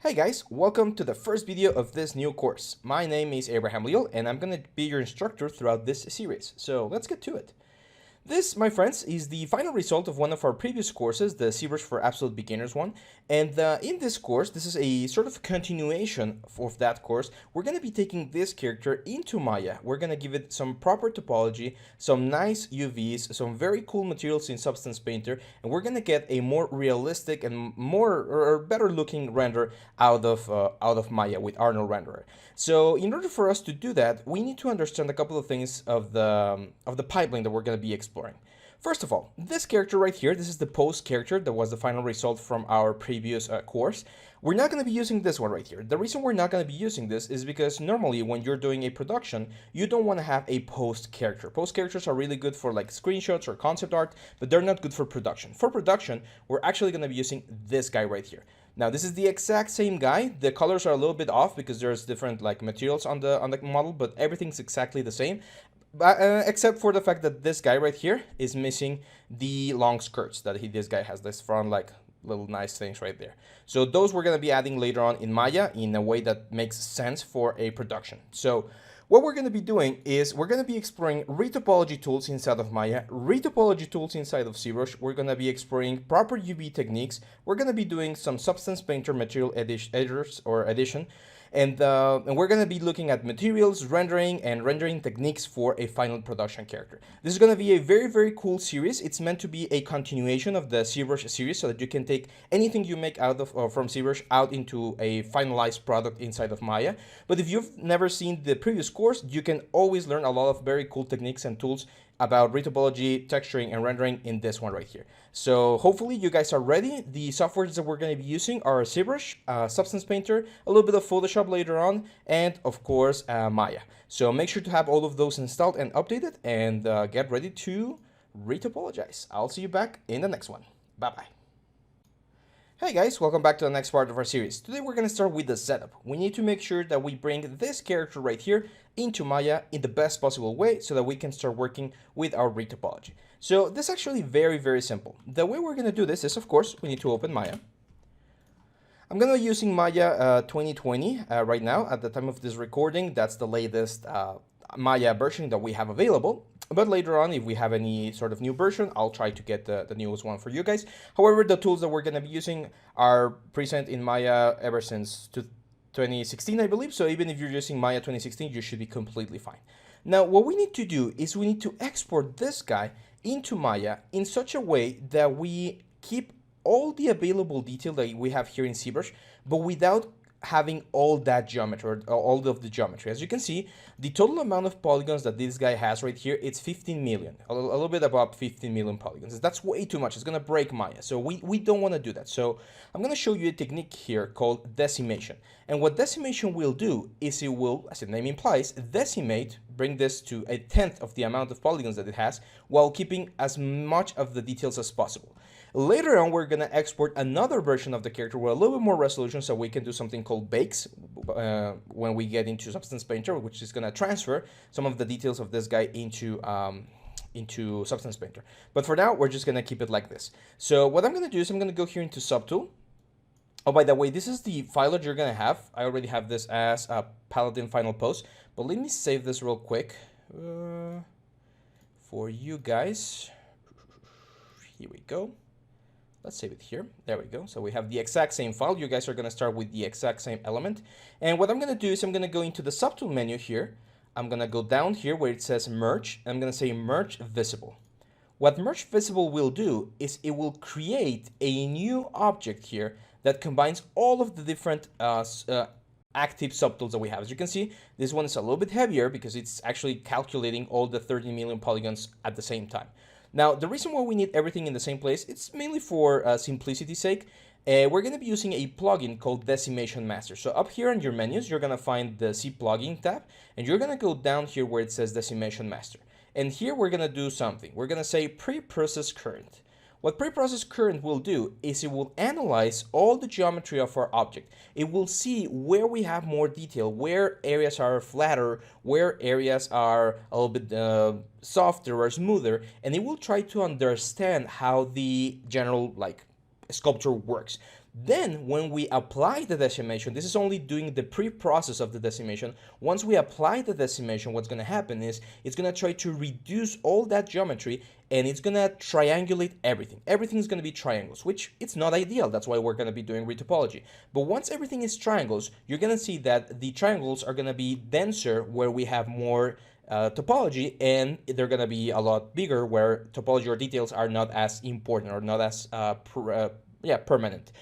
Hey guys, welcome to the first video of this new course. My name is Abraham Leal and I'm going to be your instructor throughout this series. So let's get to it. This, my friends, is the final result of one of our previous courses, the ZBrush for Absolute Beginners one. And in this course, this is a sort of continuation of that course. We're going to be taking this character into Maya. We're going to give it some proper topology, some nice UVs, some very cool materials in Substance Painter, and we're going to get a more realistic and more or better looking render out of Maya with Arnold Renderer. So in order for us to do that, we need to understand a couple of things of the pipeline that we're going to be exploring. First of all, this character right here, this is the post character that was the final result from our previous course. We're not going to be using this one right here. The reason we're not going to be using this is because normally when you're doing a production, you don't want to have a post character. Post characters are really good for like screenshots or concept art, but they're not good for production. For production, we're actually going to be using this guy right here. Now this is the exact same guy. The colors are a little bit off because there's different like materials on the model, but everything's exactly the same. Except for the fact that this guy right here is missing the long skirts that this guy has. This front like little nice things right there. So those we're going to be adding later on in Maya in a way that makes sense for a production. So what we're going to be doing is we're going to be exploring retopology tools inside of Maya, retopology tools inside of ZBrush. We're going to be exploring proper UV techniques. We're going to be doing some Substance Painter material addition. And we're going to be looking at materials, rendering techniques for a final production character. This is going to be a very, very cool series. It's meant to be a continuation of the ZBrush series so that you can take anything you make out of from ZBrush out into a finalized product inside of Maya. But if you've never seen the previous course, you can always learn a lot of very cool techniques and tools about retopology, texturing, and rendering in this one right here. So hopefully you guys are ready. The softwares that we're going to be using are ZBrush, Substance Painter, a little bit of Photoshop later on, and of course Maya. So make sure to have all of those installed and updated, and get ready to retopologize. I'll see you back in the next one. Bye-bye. Hey guys, welcome back to the next part of our series. Today we're going to start with the setup. We need to make sure that we bring this character right here into Maya in the best possible way so that we can start working with our retopology. So this is actually very, very simple. The way we're going to do this is, of course, we need to open Maya. I'm going to be using Maya 2020 right now at the time of this recording. That's the latest Maya version that we have available. But later on, if we have any sort of new version, I'll try to get the newest one for you guys. However, the tools that we're going to be using are present in Maya ever since 2016, I believe. So even if you're using Maya 2016, you should be completely fine. Now, what we need to do is we need to export this guy into Maya in such a way that we keep all the available detail that we have here in ZBrush, but without having all that geometry, or all of the geometry. As you can see, the total amount of polygons that this guy has right here, it's 15 million, a little bit above 15 million polygons. That's way too much. It's going to break Maya. So we don't want to do that. So I'm going to show you a technique here called decimation. And what decimation will do is it will, as the name implies, decimate, bring this to a tenth of the amount of polygons that it has, while keeping as much of the details as possible. Later on, we're going to export another version of the character with a little bit more resolution so we can do something called bakes when we get into Substance Painter, which is going to transfer some of the details of this guy into Substance Painter. But for now, we're just going to keep it like this. So what I'm going to do is I'm going to go here into Subtool. Oh, by the way, this is the file that you're going to have. I already have this as a Paladin Final Post, but let me save this real quick for you guys. Here we go. Let's save it here. There we go. So we have the exact same file. You guys are going to start with the exact same element. And what I'm going to do is I'm going to go into the Subtool menu here. I'm going to go down here where it says Merge. I'm going to say Merge Visible. What Merge Visible will do is it will create a new object here that combines all of the different active subtools that we have. As you can see, this one is a little bit heavier because it's actually calculating all the 30 million polygons at the same time. Now, the reason why we need everything in the same place, it's mainly for simplicity's sake. We're going to be using a plugin called Decimation Master. So up here in your menus, you're going to find the C plugin tab, and you're going to go down here where it says Decimation Master. And here we're going to do something. We're going to say pre-process current. What pre-process current will do is it will analyze all the geometry of our object. It will see where we have more detail, where areas are flatter, where areas are a little bit softer or smoother, and it will try to understand how the general sculpture works. Then when we apply the decimation, this is only doing the pre-process of the decimation. Once we apply the decimation, what's going to happen is it's going to try to reduce all that geometry, and it's going to triangulate everything. Everything is going to be triangles, which it's not ideal. That's why we're going to be doing retopology. But once everything is triangles, you're going to see that the triangles are going to be denser where we have more topology, and they're going to be a lot bigger where topology or details are not as important or not as permanent.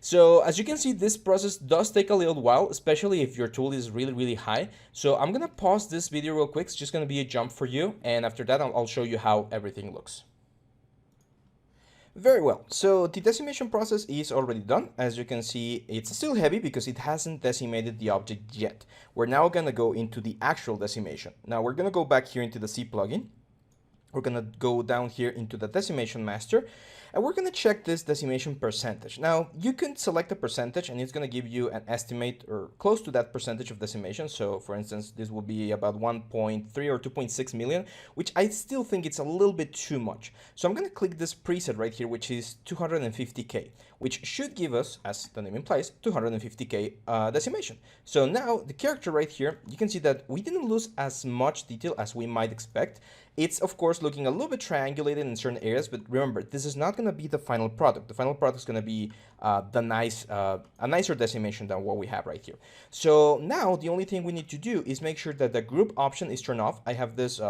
So as you can see, this process does take a little while, especially if your tool is really, really high. So I'm going to pause this video real quick. It's just going to be a jump for you. And after that, I'll show you how everything looks. Very well, so the decimation process is already done. As you can see, it's still heavy because it hasn't decimated the object yet. We're now going to go into the actual decimation. Now we're going to go back here into the C plugin. We're going to go down here into the Decimation Master, and we're going to check this decimation percentage. Now, you can select a percentage, and it's going to give you an estimate or close to that percentage of decimation. So, for instance, this will be about 1.3 or 2.6 million, which I still think it's a little bit too much. So I'm going to click this preset right here, which is 250K, which should give us, as the name implies, 250K decimation. So now, the character right here, you can see that we didn't lose as much detail as we might expect. It's, of course, looking a little bit triangulated in certain areas, but remember, this is not going to be the final product. The final product is going to be a nicer decimation than what we have right here. So now, the only thing we need to do is make sure that the group option is turned off. I have this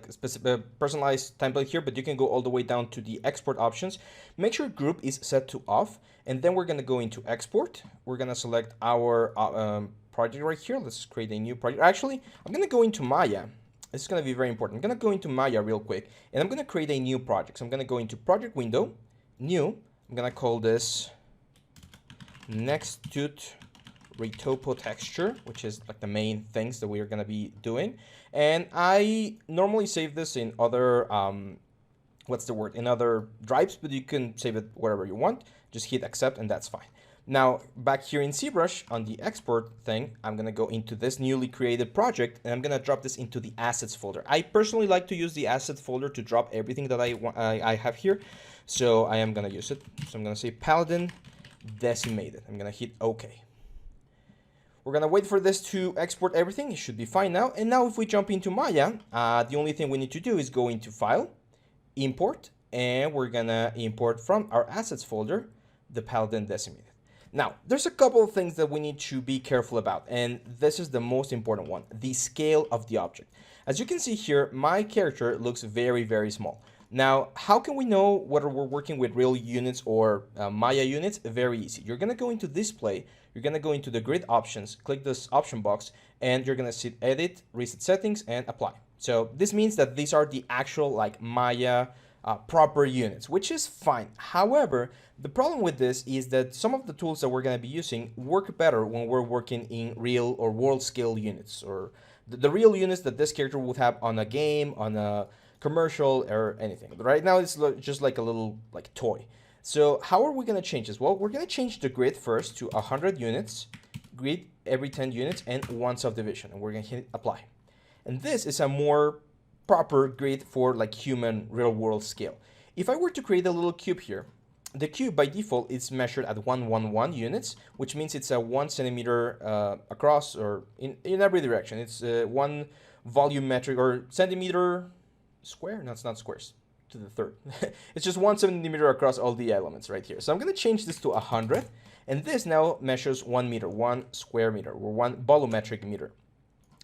specific personalized template here, but you can go all the way down to the export options. Make sure group is set to off, and then we're going to go into export. We're going to select our project right here. Let's create a new project. Actually, I'm going to go into Maya. This is going to be very important. I'm going to go into Maya real quick, and I'm going to create a new project. So I'm going to go into project window, new. I'm going to call this Nexttut Retopo texture, which is like the main things that we are going to be doing. And I normally save this in other, in other drives, but you can save it wherever you want. Just hit accept, and that's fine. Now, back here in ZBrush on the export thing, I'm going to go into this newly created project, and I'm going to drop this into the assets folder. I personally like to use the assets folder to drop everything that I have here. So I am going to use it. So I'm going to say Paladin Decimated. I'm going to hit OK. We're going to wait for this to export everything. It should be fine now. And now if we jump into Maya, the only thing we need to do is go into File, Import, and we're going to import from our assets folder the Paladin Decimated. Now, there's a couple of things that we need to be careful about, and this is the most important one, the scale of the object. As you can see here, my character looks very, very small. Now, how can we know whether we're working with real units or Maya units? Very easy. You're going to go into Display, you're going to go into the grid options, click this option box, and you're going to see Edit, Reset Settings, and Apply. So this means that these are the actual like Maya proper units, which is fine. However, the problem with this is that some of the tools that we're going to be using work better when we're working in real or world scale units, or the real units that this character would have on a game, on a commercial, or anything. But right now it's just like a little like toy. So how are we going to change this? Well, we're going to change the grid first to 100 units, grid every 10 units, and one subdivision, and we're going to hit apply. And this is a more proper grid for like human real world scale. If I were to create a little cube here, the cube by default is measured at 111 units, which means it's a 1 centimeter across, or in every direction. It's 1 volumetric or centimeter square. No, it's not squares to the third. It's just 1 centimeter across all the elements right here. So I'm going to change this to 100, and this now measures 1 meter, 1 square meter, or 1 volumetric meter.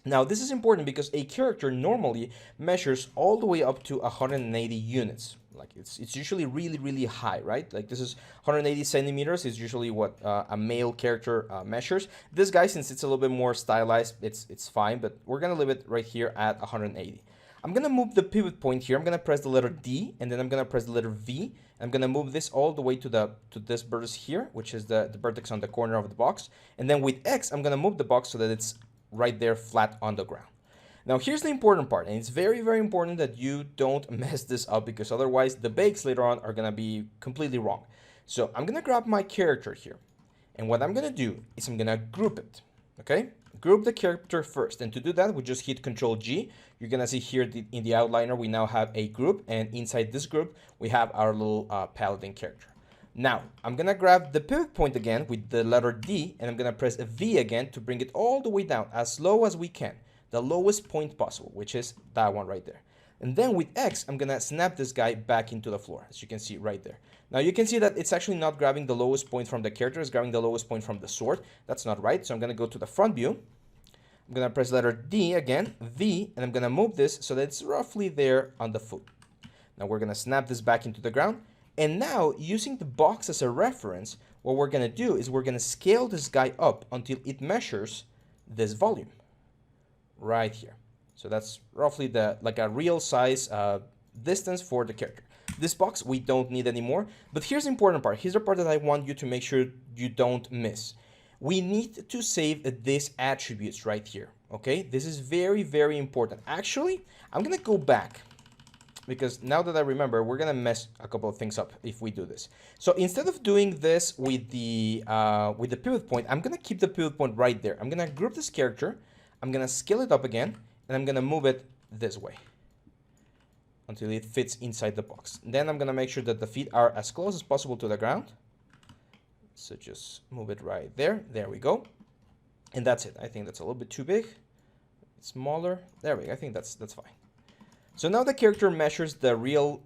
Now, this is important because a character normally measures all the way up to 180 units. Like it's usually really, really high, right? Like this is 180 centimeters is usually what a male character measures. This guy, since it's a little bit more stylized, it's fine, but we're going to leave it right here at 180. I'm going to move the pivot point here. I'm going to press the letter D, and then I'm going to press the letter V. I'm going to move this all the way to this vertex here, which is the vertex on the corner of the box. And then with X, I'm going to move the box so that it's right there flat on the ground. Now here's the important part, and it's very, very important that you don't mess this up, because otherwise the bakes later on are going to be completely wrong. So I'm going to grab my character here, and what I'm going to do is I'm going to group it, okay? Group the character first, and to do that we just hit Control G. You're going to see here in the outliner we now have a group, and inside this group we have our little paladin character. Now, I'm gonna grab the pivot point again with the letter D, and I'm gonna press a V again to bring it all the way down, as low as we can, the lowest point possible, which is that one right there. And then with X, I'm gonna snap this guy back into the floor, as you can see right there. Now you can see that it's actually not grabbing the lowest point from the character, it's grabbing the lowest point from the sword. That's not right, so I'm gonna go to the front view. I'm gonna press letter D again, V, and I'm gonna move this so that it's roughly there on the foot. Now we're gonna snap this back into the ground. And now, using the box as a reference, what we're gonna do is we're gonna scale this guy up until it measures this volume right here. So that's roughly like a real size distance for the character. This box we don't need anymore, but here's the important part. Here's the part that I want you to make sure you don't miss. We need to save these attributes right here, okay? This is very, very important. Actually, I'm gonna go back, because now that I remember, we're gonna mess a couple of things up if we do this. So instead of doing this with the pivot point, I'm gonna keep the pivot point right there. I'm gonna group this character, I'm gonna scale it up again, and I'm gonna move it this way until it fits inside the box. Then I'm gonna make sure that the feet are as close as possible to the ground. So just move it right there. There we go. And that's it. I think that's a little bit too big. It's smaller. There we go. I think that's fine. So now the character measures the real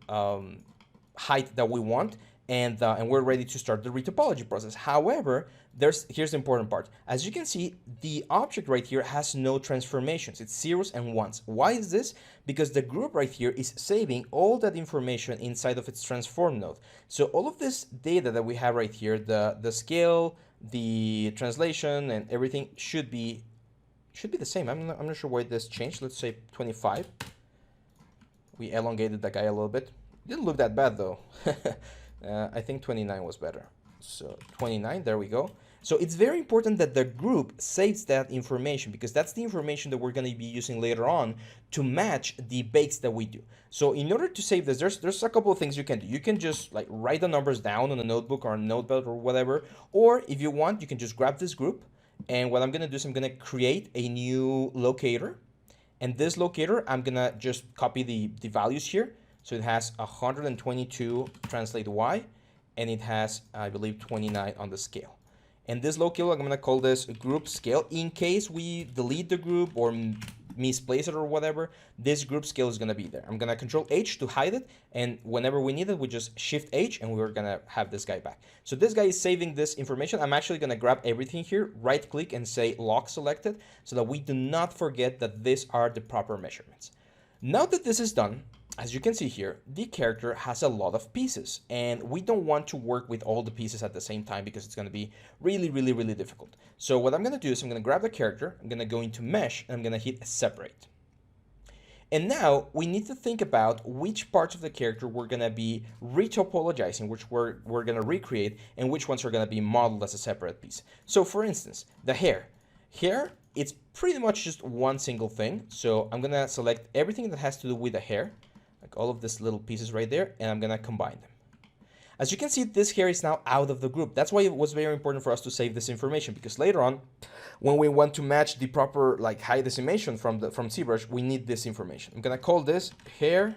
height that we want, and we're ready to start the retopology process. However, here's the important part. As you can see, the object right here has no transformations. It's zeros and ones. Why is this? Because the group right here is saving all that information inside of its transform node. So all of this data that we have right here, the scale, the translation, and everything should be the same. I'm not sure why this changed. Let's say 25. We elongated that guy a little bit. Didn't look that bad though. I think 29 was better. So 29, there we go. So it's very important that the group saves that information, because that's the information that we're going to be using later on to match the bakes that we do. So in order to save this, there's a couple of things you can do. You can just like write the numbers down on a notebook or a notepad or whatever. Or if you want, you can just grab this group. And what I'm going to do is I'm going to create a new locator. And this locator, I'm going to just copy the values here. So it has 122 translate Y, and it has, I believe, 29 on the scale. And this locator, I'm going to call this group scale. In case we delete the group or misplace it or whatever, this group scale is going to be there. I'm going to Control H to hide it, and whenever we need it, we just Shift H, and we're going to have this guy back. So this guy is saving this information. I'm actually going to grab everything here, right click and say lock selected, so that we do not forget that these are the proper measurements. Now that this is done, as you can see here, the character has a lot of pieces, and we don't want to work with all the pieces at the same time because it's going to be really, really, really difficult. So what I'm going to do is I'm going to grab the character, I'm going to go into Mesh, and I'm going to hit Separate. And now we need to think about which parts of the character we're going to be retopologizing, which we're going to recreate, and which ones are going to be modeled as a separate piece. So for instance, the hair. Hair, it's pretty much just one single thing. So I'm going to select everything that has to do with the hair, like all of these little pieces right there, and I'm going to combine them. As you can see, this hair is now out of the group. That's why it was very important for us to save this information, because later on, when we want to match the proper like high decimation from ZBrush, we need this information. I'm going to call this hair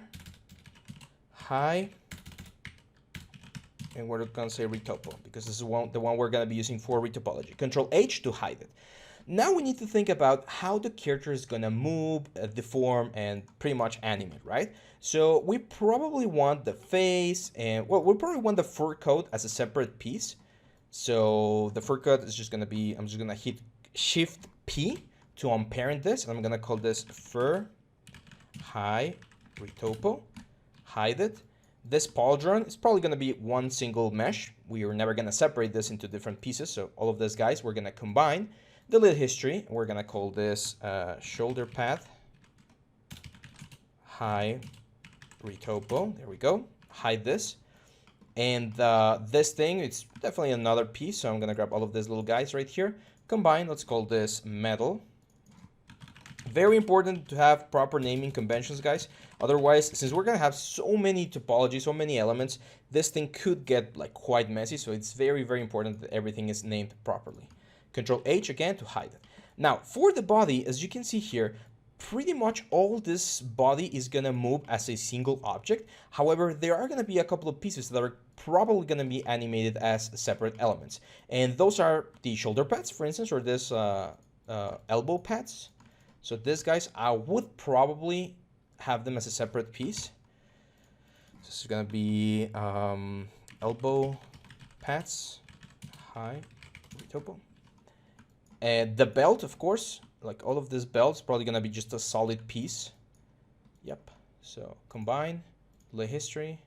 high, and we're going to say retopo, because this is the one we're going to be using for retopology. Control H to hide it. Now we need to think about how the character is going to move, deform, and pretty much animate, right? So we probably want the face, and well, we probably want the fur coat as a separate piece. So the fur coat is just going to be, I'm just going to hit Shift P to unparent this, and I'm going to call this fur high retopo, hide it. This pauldron is probably going to be one single mesh. We are never going to separate this into different pieces. So all of these guys, we're going to combine. Delete history, we're gonna call this shoulder pad high retopo. There we go. Hide this. And this thing, it's definitely another piece, so I'm gonna grab all of these little guys right here. Combine, let's call this metal. Very important to have proper naming conventions, guys. Otherwise, since we're gonna have so many topologies, so many elements, this thing could get like quite messy. So it's very, very important that everything is named properly. Control H again to hide it. Now, for the body, as you can see here, pretty much all this body is gonna move as a single object. However, there are gonna be a couple of pieces that are probably gonna be animated as separate elements. And those are the shoulder pads, for instance, or this elbow pads. So these guys, I would probably have them as a separate piece. This is gonna be elbow pads, high, retopo. And the belt, of course, like all of this belt is probably gonna be just a solid piece. Yep. So combine, lay history.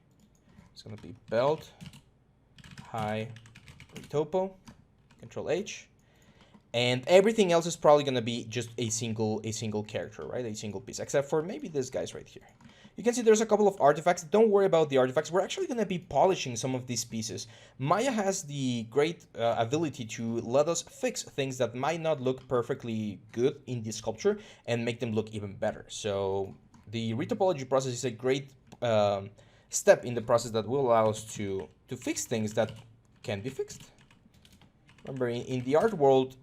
It's gonna be belt, high, retopo, Control H. And everything else is probably gonna be just a single character, right? A single piece, except for maybe this guy's right here. You can see there's a couple of artifacts. Don't worry about the artifacts. We're actually going to be polishing some of these pieces. Maya has the great ability to let us fix things that might not look perfectly good in the sculpture and make them look even better. So the retopology process is a great step in the process that will allow us to fix things that can be fixed. Remember, in the art world,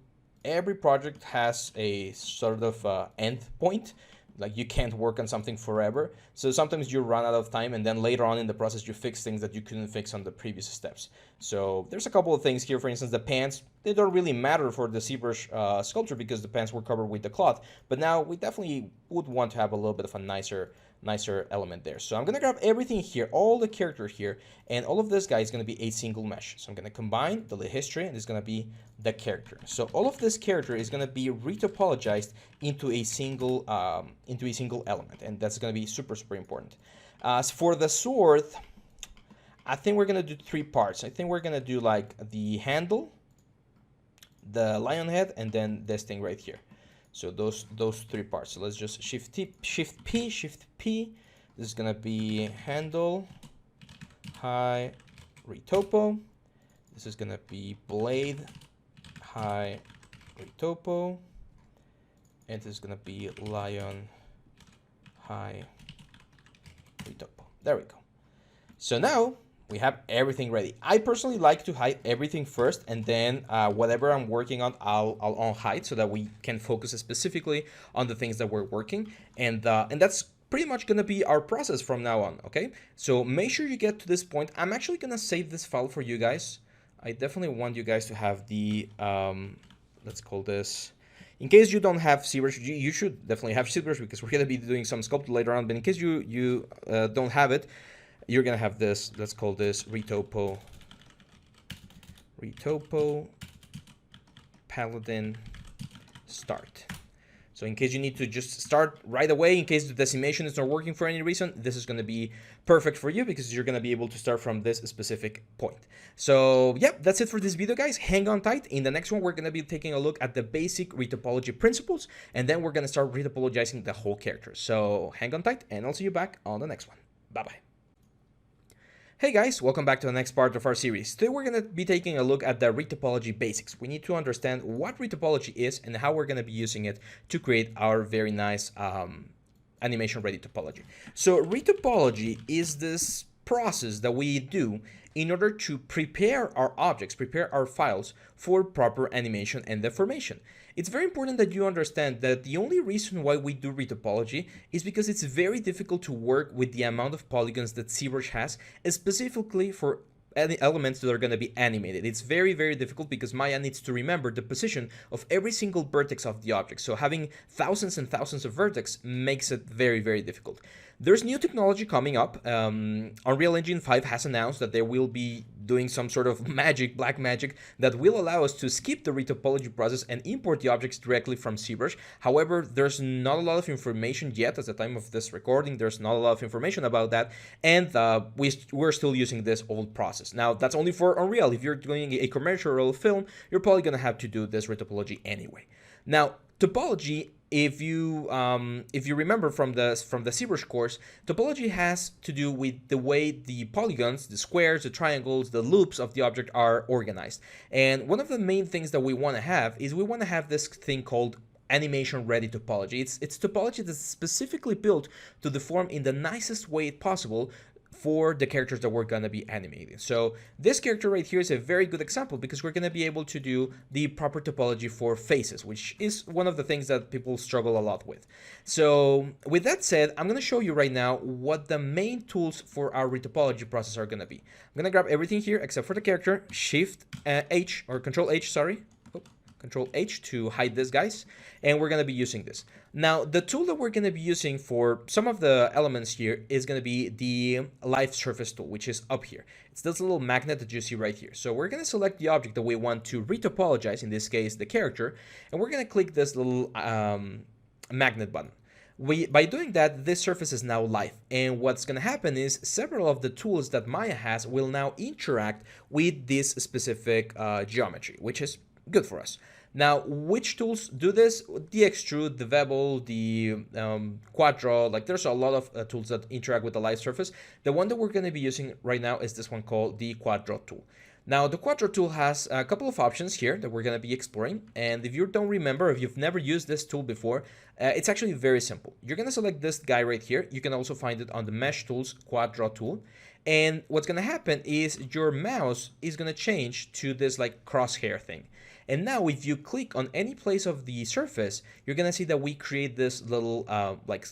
every project has a sort of end point. Like, you can't work on something forever. So sometimes you run out of time, and then later on in the process, you fix things that you couldn't fix on the previous steps. So there's a couple of things here. For instance, the pants, they don't really matter for the ZBrush sculpture because the pants were covered with the cloth. But now we definitely would want to have a little bit of a nicer element there. So I'm going to grab everything here, all the character here, and all of this guy is going to be a single mesh. So I'm going to combine the history, and it's going to be the character. So all of this character is going to be retopologized into a single element, and that's going to be super important. As for the sword, I think we're going to do 3 parts. I think we're going to do like the handle, the lion head, and then this thing right here. So those 3 parts. So let's just shift P. This is gonna be handle, high, retopo. This is gonna be blade, high, retopo. And this is gonna be lion, high, retopo. There we go. So now we have everything ready. I personally like to hide everything first, and then whatever I'm working on, I'll unhide so that we can focus specifically on the things that we're working. And that's pretty much gonna be our process from now on, okay? So make sure you get to this point. I'm actually gonna save this file for you guys. I definitely want you guys to have the, let's call this, in case you don't have ZBrush, you should definitely have ZBrush because we're gonna be doing some sculpting later on, but in case you don't have it, you're gonna have this, let's call this Retopo Paladin Start. So in case you need to just start right away, in case the decimation is not working for any reason, this is gonna be perfect for you because you're gonna be able to start from this specific point. So yeah, that's it for this video, guys. Hang on tight. In the next one, we're gonna be taking a look at the basic retopology principles, and then we're gonna start retopologizing the whole character. So hang on tight, and I'll see you back on the next one. Bye-bye. Hey guys, welcome back to the next part of our series. Today we're going to be taking a look at the retopology basics. We need to understand what retopology is and how we're going to be using it to create our very nice animation ready topology. So retopology is this process that we do in order to prepare our objects, prepare our files for proper animation and deformation. It's very important that you understand that the only reason why we do retopology is because it's very difficult to work with the amount of polygons that ZBrush has, specifically for any elements that are going to be animated. It's very difficult because Maya needs to remember the position of every single vertex of the object. So having thousands and thousands of vertex makes it very difficult. There's new technology coming up. Unreal Engine 5 has announced that they will be doing some sort of magic, black magic, that will allow us to skip the retopology process and import the objects directly from ZBrush. However, there's not a lot of information yet at the time of this recording. There's not a lot of information about that, and we're still using this old process. Now, that's only for Unreal. If you're doing a commercial film, you're probably going to have to do this retopology anyway. Now, topology, if you remember from the ZBrush course, topology has to do with the way the polygons, the squares, the triangles, the loops of the object are organized. And one of the main things that we want to have is we want to have this thing called animation ready topology. It's topology that's specifically built to deform in the nicest way possible for the characters that we're gonna be animating. So this character right here is a very good example because we're gonna be able to do the proper topology for faces, which is one of the things that people struggle a lot with. So with that said, I'm gonna show you right now what the main tools for our retopology process are gonna be. I'm gonna grab everything here except for the character, Shift H or Control H, sorry. Control H to hide this, guys, and we're going to be using this. Now, the tool that we're going to be using for some of the elements here is going to be the live surface tool, which is up here. It's this little magnet that you see right here. So we're going to select the object that we want to retopologize, in this case, the character, and we're going to click this little magnet button. By doing that, this surface is now live, and what's going to happen is several of the tools that Maya has will now interact with this specific geometry, which is good for us. Now, which tools do this? The extrude, the bevel, the quad draw, like there's a lot of tools that interact with the live surface. The one that we're going to be using right now is this one called the quad draw tool. Now, the quad draw tool has a couple of options here that we're going to be exploring. And if you don't remember, if you've never used this tool before, it's actually very simple. You're going to select this guy right here. You can also find it on the mesh tools quad draw tool. And what's going to happen is your mouse is going to change to this like crosshair thing. And now if you click on any place of the surface, you're going to see that we create this little like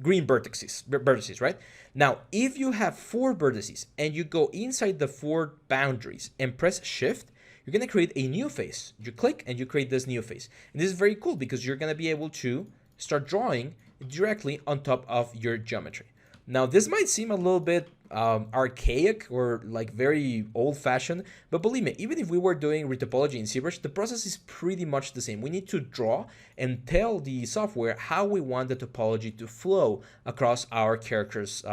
green vertices, right? Now, if you have 4 vertices and you go inside the 4 boundaries and press Shift, you're going to create a new face. You click and you create this new face. And this is very cool because you're going to be able to start drawing directly on top of your geometry. Now, this might seem a little bit archaic or like very old-fashioned, but believe me, even if we were doing retopology in ZBrush, the process is pretty much the same. We need to draw and tell the software how we want the topology to flow across our character's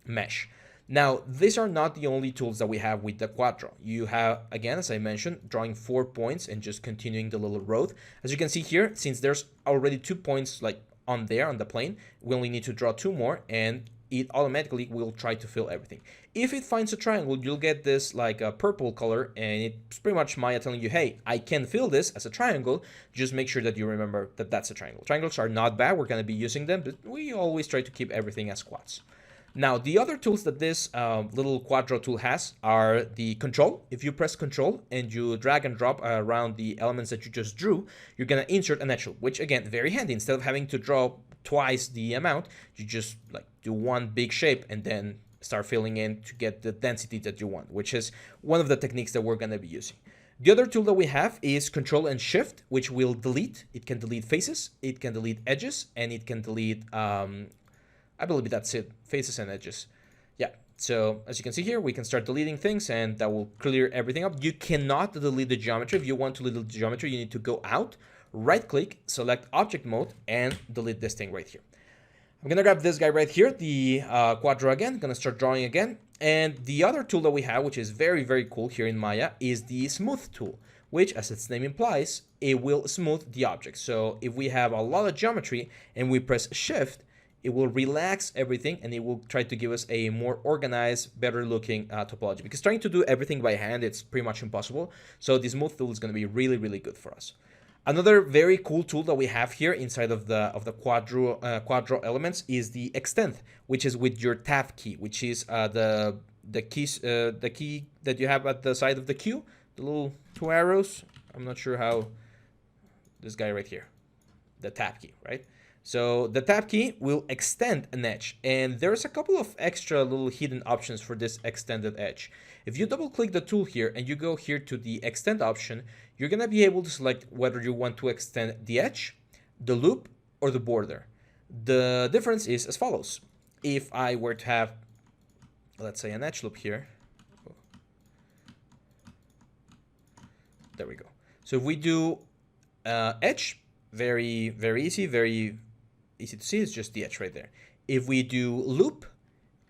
mesh. Now, these are not the only tools that we have with the quad draw. You have, again, as I mentioned, drawing 4 points and just continuing the little road. As you can see here, since there's already 2 points like on there on the plane, we only need to draw 2 more, and it automatically will try to fill everything. If it finds a triangle, you'll get this like a purple color, and it's pretty much Maya telling you, hey, I can fill this as a triangle. Just make sure that you remember that that's a triangle. Triangles are not bad. We're going to be using them, but we always try to keep everything as quads. Now, the other tools that this little quad draw tool has are the control. If you press control and you drag and drop around the elements that you just drew, you're going to insert an edge loop, which again, very handy. Instead of having to draw twice the amount, you just like do one big shape and then start filling in to get the density that you want, which is one of the techniques that we're going to be using. The other tool that we have is Control and Shift, which will delete. It can delete faces, it can delete edges, and it can delete, I believe that's it, faces and edges. Yeah, so as you can see here, we can start deleting things and that will clear everything up. You cannot delete the geometry. If you want to delete the geometry, you need to go out, right click, select object mode, and delete this thing right here. I'm gonna grab this guy right here, the quad draw again, gonna start drawing again. And the other tool that we have, which is very, very cool here in Maya, is the smooth tool, which, as its name implies, it will smooth the object. So if we have a lot of geometry and we press Shift, it will relax everything and it will try to give us a more organized, better looking topology. Because trying to do everything by hand, it's pretty much impossible. So the smooth tool is gonna be really, really good for us. Another very cool tool that we have here inside of the quad draw elements is the extend, which is with your tab key, which is the key that you have at the side of the Q, the little 2 arrows. I'm not sure how, this guy right here, the tab key, right? So the tab key will extend an edge, and there's a couple of extra little hidden options for this extended edge. If you double click the tool here and you go here to the extend option, you're gonna be able to select whether you want to extend the edge, the loop, or the border. The difference is as follows. If I were to have, let's say, an edge loop here, there we go. So if we do edge, very, very easy to see, it's just the edge right there. If we do loop,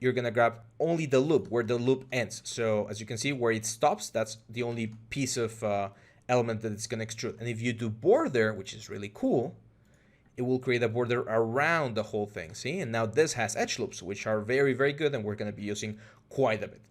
you're gonna grab only the loop, where the loop ends. So as you can see, where it stops, that's the only piece of element that it's gonna extrude. And if you do border, which is really cool, it will create a border around the whole thing, see? And now this has edge loops, which are very, very good, and we're gonna be using quite a bit.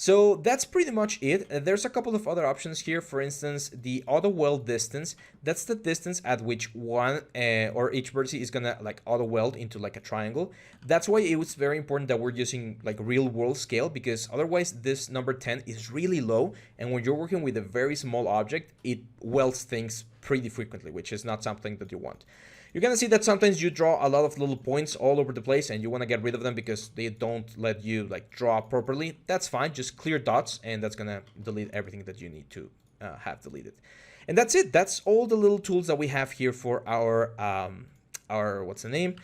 So that's pretty much it. There's a couple of other options here. For instance, the auto weld distance. That's the distance at which one or each vertex is gonna like auto weld into like a triangle. That's why it was very important that we're using like real world scale, because otherwise this number 10 is really low, and when you're working with a very small object, it welds things pretty frequently, which is not something that you want. You're gonna see that sometimes you draw a lot of little points all over the place and you wanna get rid of them because they don't let you like draw properly. That's fine, just clear dots and that's gonna delete everything that you need to have deleted. And that's it, that's all the little tools that we have here for our what's the name?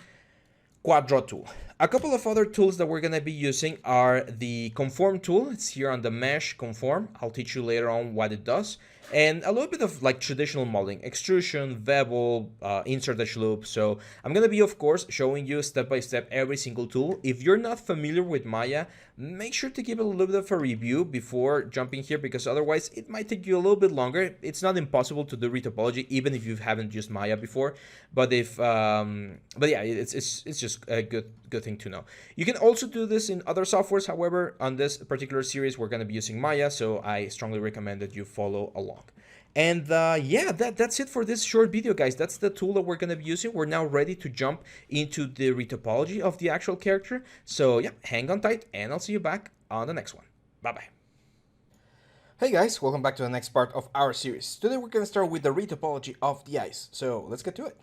Quadro tool. A couple of other tools that we're gonna be using are the Conform tool. It's here on the mesh Conform. I'll teach you later on what it does. And a little bit of like traditional modeling, extrusion, bevel, insert edge loop. So I'm gonna be, of course, showing you step by step every single tool. If you're not familiar with Maya, make sure to give it a little bit of a review before jumping here, because otherwise it might take you a little bit longer. It's not impossible to do Retopology even if you haven't used Maya before, but yeah, it's just a good thing to know. You can also do this in other softwares. However, on this particular series, we're going to be using Maya, so I strongly recommend that you follow along. And yeah, that's it for this short video, guys. That's the tool that we're going to be using. We're now ready to jump into the retopology of the actual character. So yeah, hang on tight, and I'll see you back on the next one. Bye-bye. Hey guys, welcome back to the next part of our series. Today we're going to start with the retopology of the eyes. So let's get to it.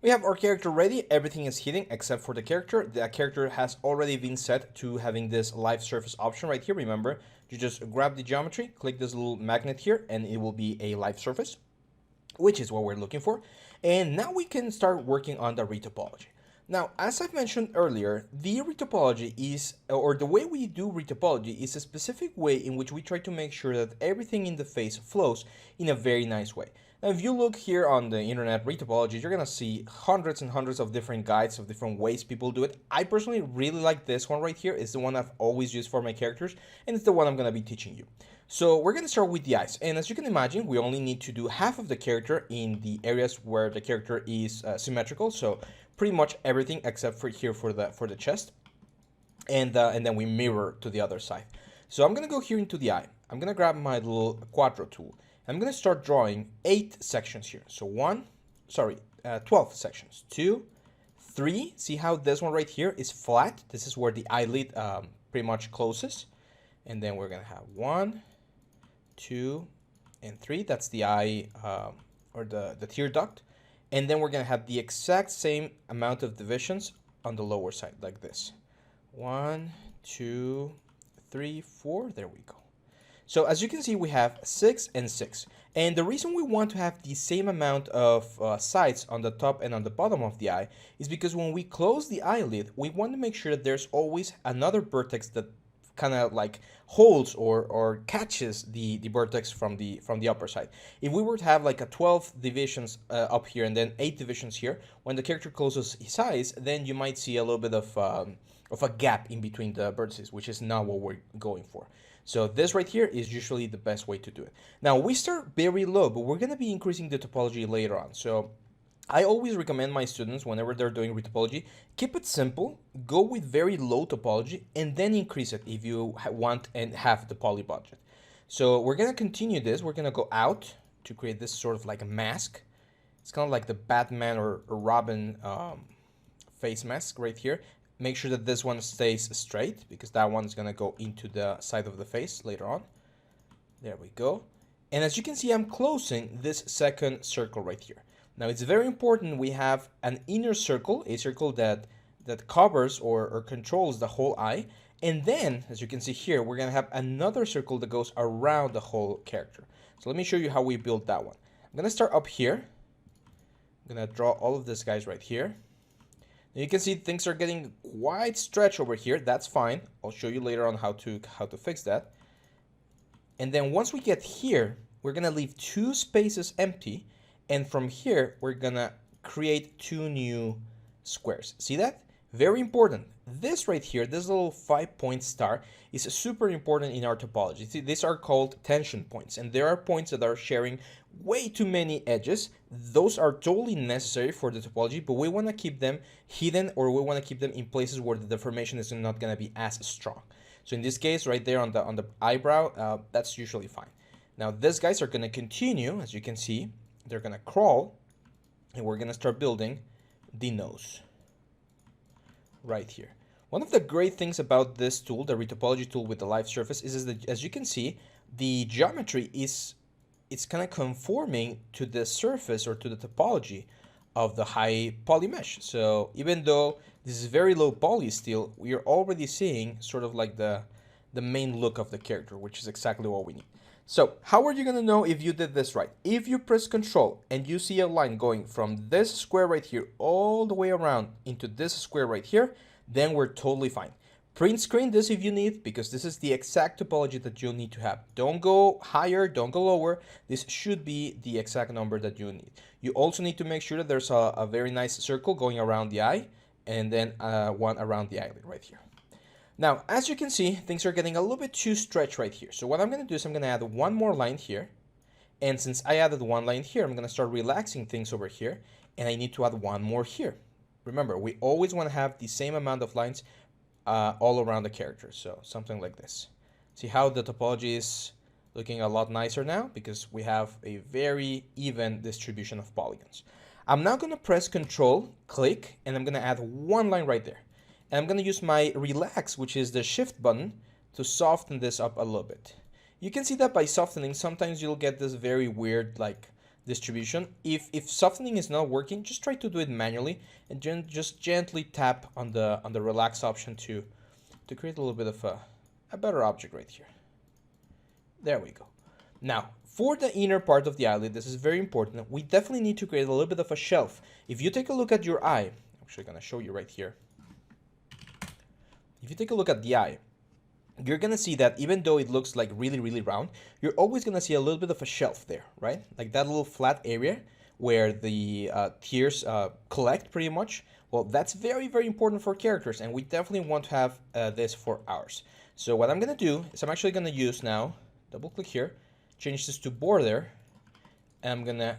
We have our character ready, everything is hidden except for the character. The character has already been set to having this live surface option right here. Remember, you just grab the geometry, click this little magnet here, and it will be a live surface, which is what we're looking for. And now we can start working on the retopology. Now, as I've mentioned earlier, the retopology is, or the way we do retopology is a specific way in which we try to make sure that everything in the face flows in a very nice way. Now, if you look here on the internet, Retopology, you're gonna see hundreds and hundreds of different guides of different ways people do it. I personally really like this one right here. It's the one I've always used for my characters, and it's the one I'm gonna be teaching you. So we're gonna start with the eyes, and as you can imagine, we only need to do half of the character in the areas where the character is symmetrical. So pretty much everything except for here for the chest, and then we mirror to the other side. So I'm gonna go here into the eye. I'm gonna grab my little Quadro tool. I'm going to start drawing 8 sections here. So 12 sections. 2, 3. See how this one right here is flat? This is where the eyelid pretty much closes. And then we're going to have 1, 2, and 3. That's the eye or the tear duct. And then we're going to have the exact same amount of divisions on the lower side like this. 1, 2, 3, 4. There we go. So as you can see, we have 6 and 6. And the reason we want to have the same amount of sides on the top and on the bottom of the eye is because when we close the eyelid, we want to make sure that there's always another vertex that kind of like holds or catches the vertex from the upper side. If we were to have like a 12 divisions up here and then 8 divisions here, when the character closes his eyes, then you might see a little bit of a gap in between the vertices, which is not what we're going for. So this right here is usually the best way to do it. Now we start very low, but we're going to be increasing the topology later on. So I always recommend my students, whenever they're doing retopology, keep it simple, go with very low topology, and then increase it if you want and have the poly budget. So we're going to continue this. We're going to go out to create this sort of like a mask. It's kind of like the Batman or Robin face mask right here. Make sure that this one stays straight because that one's going to go into the side of the face later on. There we go. And as you can see, I'm closing this second circle right here. Now it's very important we have an inner circle, a circle that covers or controls the whole eye. And then, as you can see here, we're going to have another circle that goes around the whole character. So let me show you how we build that one. I'm going to start up here. I'm going to draw all of these guys right here. You can see things are getting quite stretched over here. That's fine. I'll show you later on how to fix that. And then once we get here, we're gonna leave 2 spaces empty, and from here we're gonna create 2 new squares. See that? Very important. This right here, this little 5-point star, is super important in our topology. See, these are called tension points, and there are points that are sharing way too many edges. Those are totally necessary for the topology, but we want to keep them hidden, or we want to keep them in places where the deformation is not going to be as strong. So in this case, right there on the eyebrow, that's usually fine. Now these guys are gonna continue, as you can see, they're gonna crawl, and we're gonna start building the nose right here. One of the great things about this tool, the Retopology tool with the live surface, is that, as you can see, the geometry is it's kind of conforming to the surface or to the topology of the high poly mesh. So even though this is very low poly still, we are already seeing sort of like the main look of the character, which is exactly what we need. So how are you going to know if you did this right? If you press Control and you see a line going from this square right here all the way around into this square right here, then we're totally fine. Print screen this if you need, because this is the exact topology that you'll need to have. Don't go higher, don't go lower. This should be the exact number that you need. You also need to make sure that there's a very nice circle going around the eye, and then one around the eyelid right here. Now, as you can see, things are getting a little bit too stretched right here. So what I'm going to do is I'm going to add one more line here. And since I added one line here, I'm going to start relaxing things over here. And I need to add one more here. Remember, we always want to have the same amount of lines all around the character. So something like this. See how the topology is looking a lot nicer now? Because we have a very even distribution of polygons. I'm now going to press Control, click, and I'm going to add one line right there. And I'm going to use my relax, which is the shift button, to soften this up a little bit. You can see that by softening, sometimes you'll get this very weird like distribution. If softening is not working, just try to do it manually and just gently tap on the relax option to create a little bit of a better object right here. There we go. Now, for the inner part of the eyelid, this is very important. We definitely need to create a little bit of a shelf. If you take a look at your eye, I'm actually going to show you right here. If you take a look at the eye, you're going to see that even though it looks like really, really round, you're always going to see a little bit of a shelf there, right? Like that little flat area where the tears collect pretty much. Well, that's very, very important for characters, and we definitely want to have this for ours. So what I'm going to do is I'm actually going to use now, double click here, change this to border, and I'm going to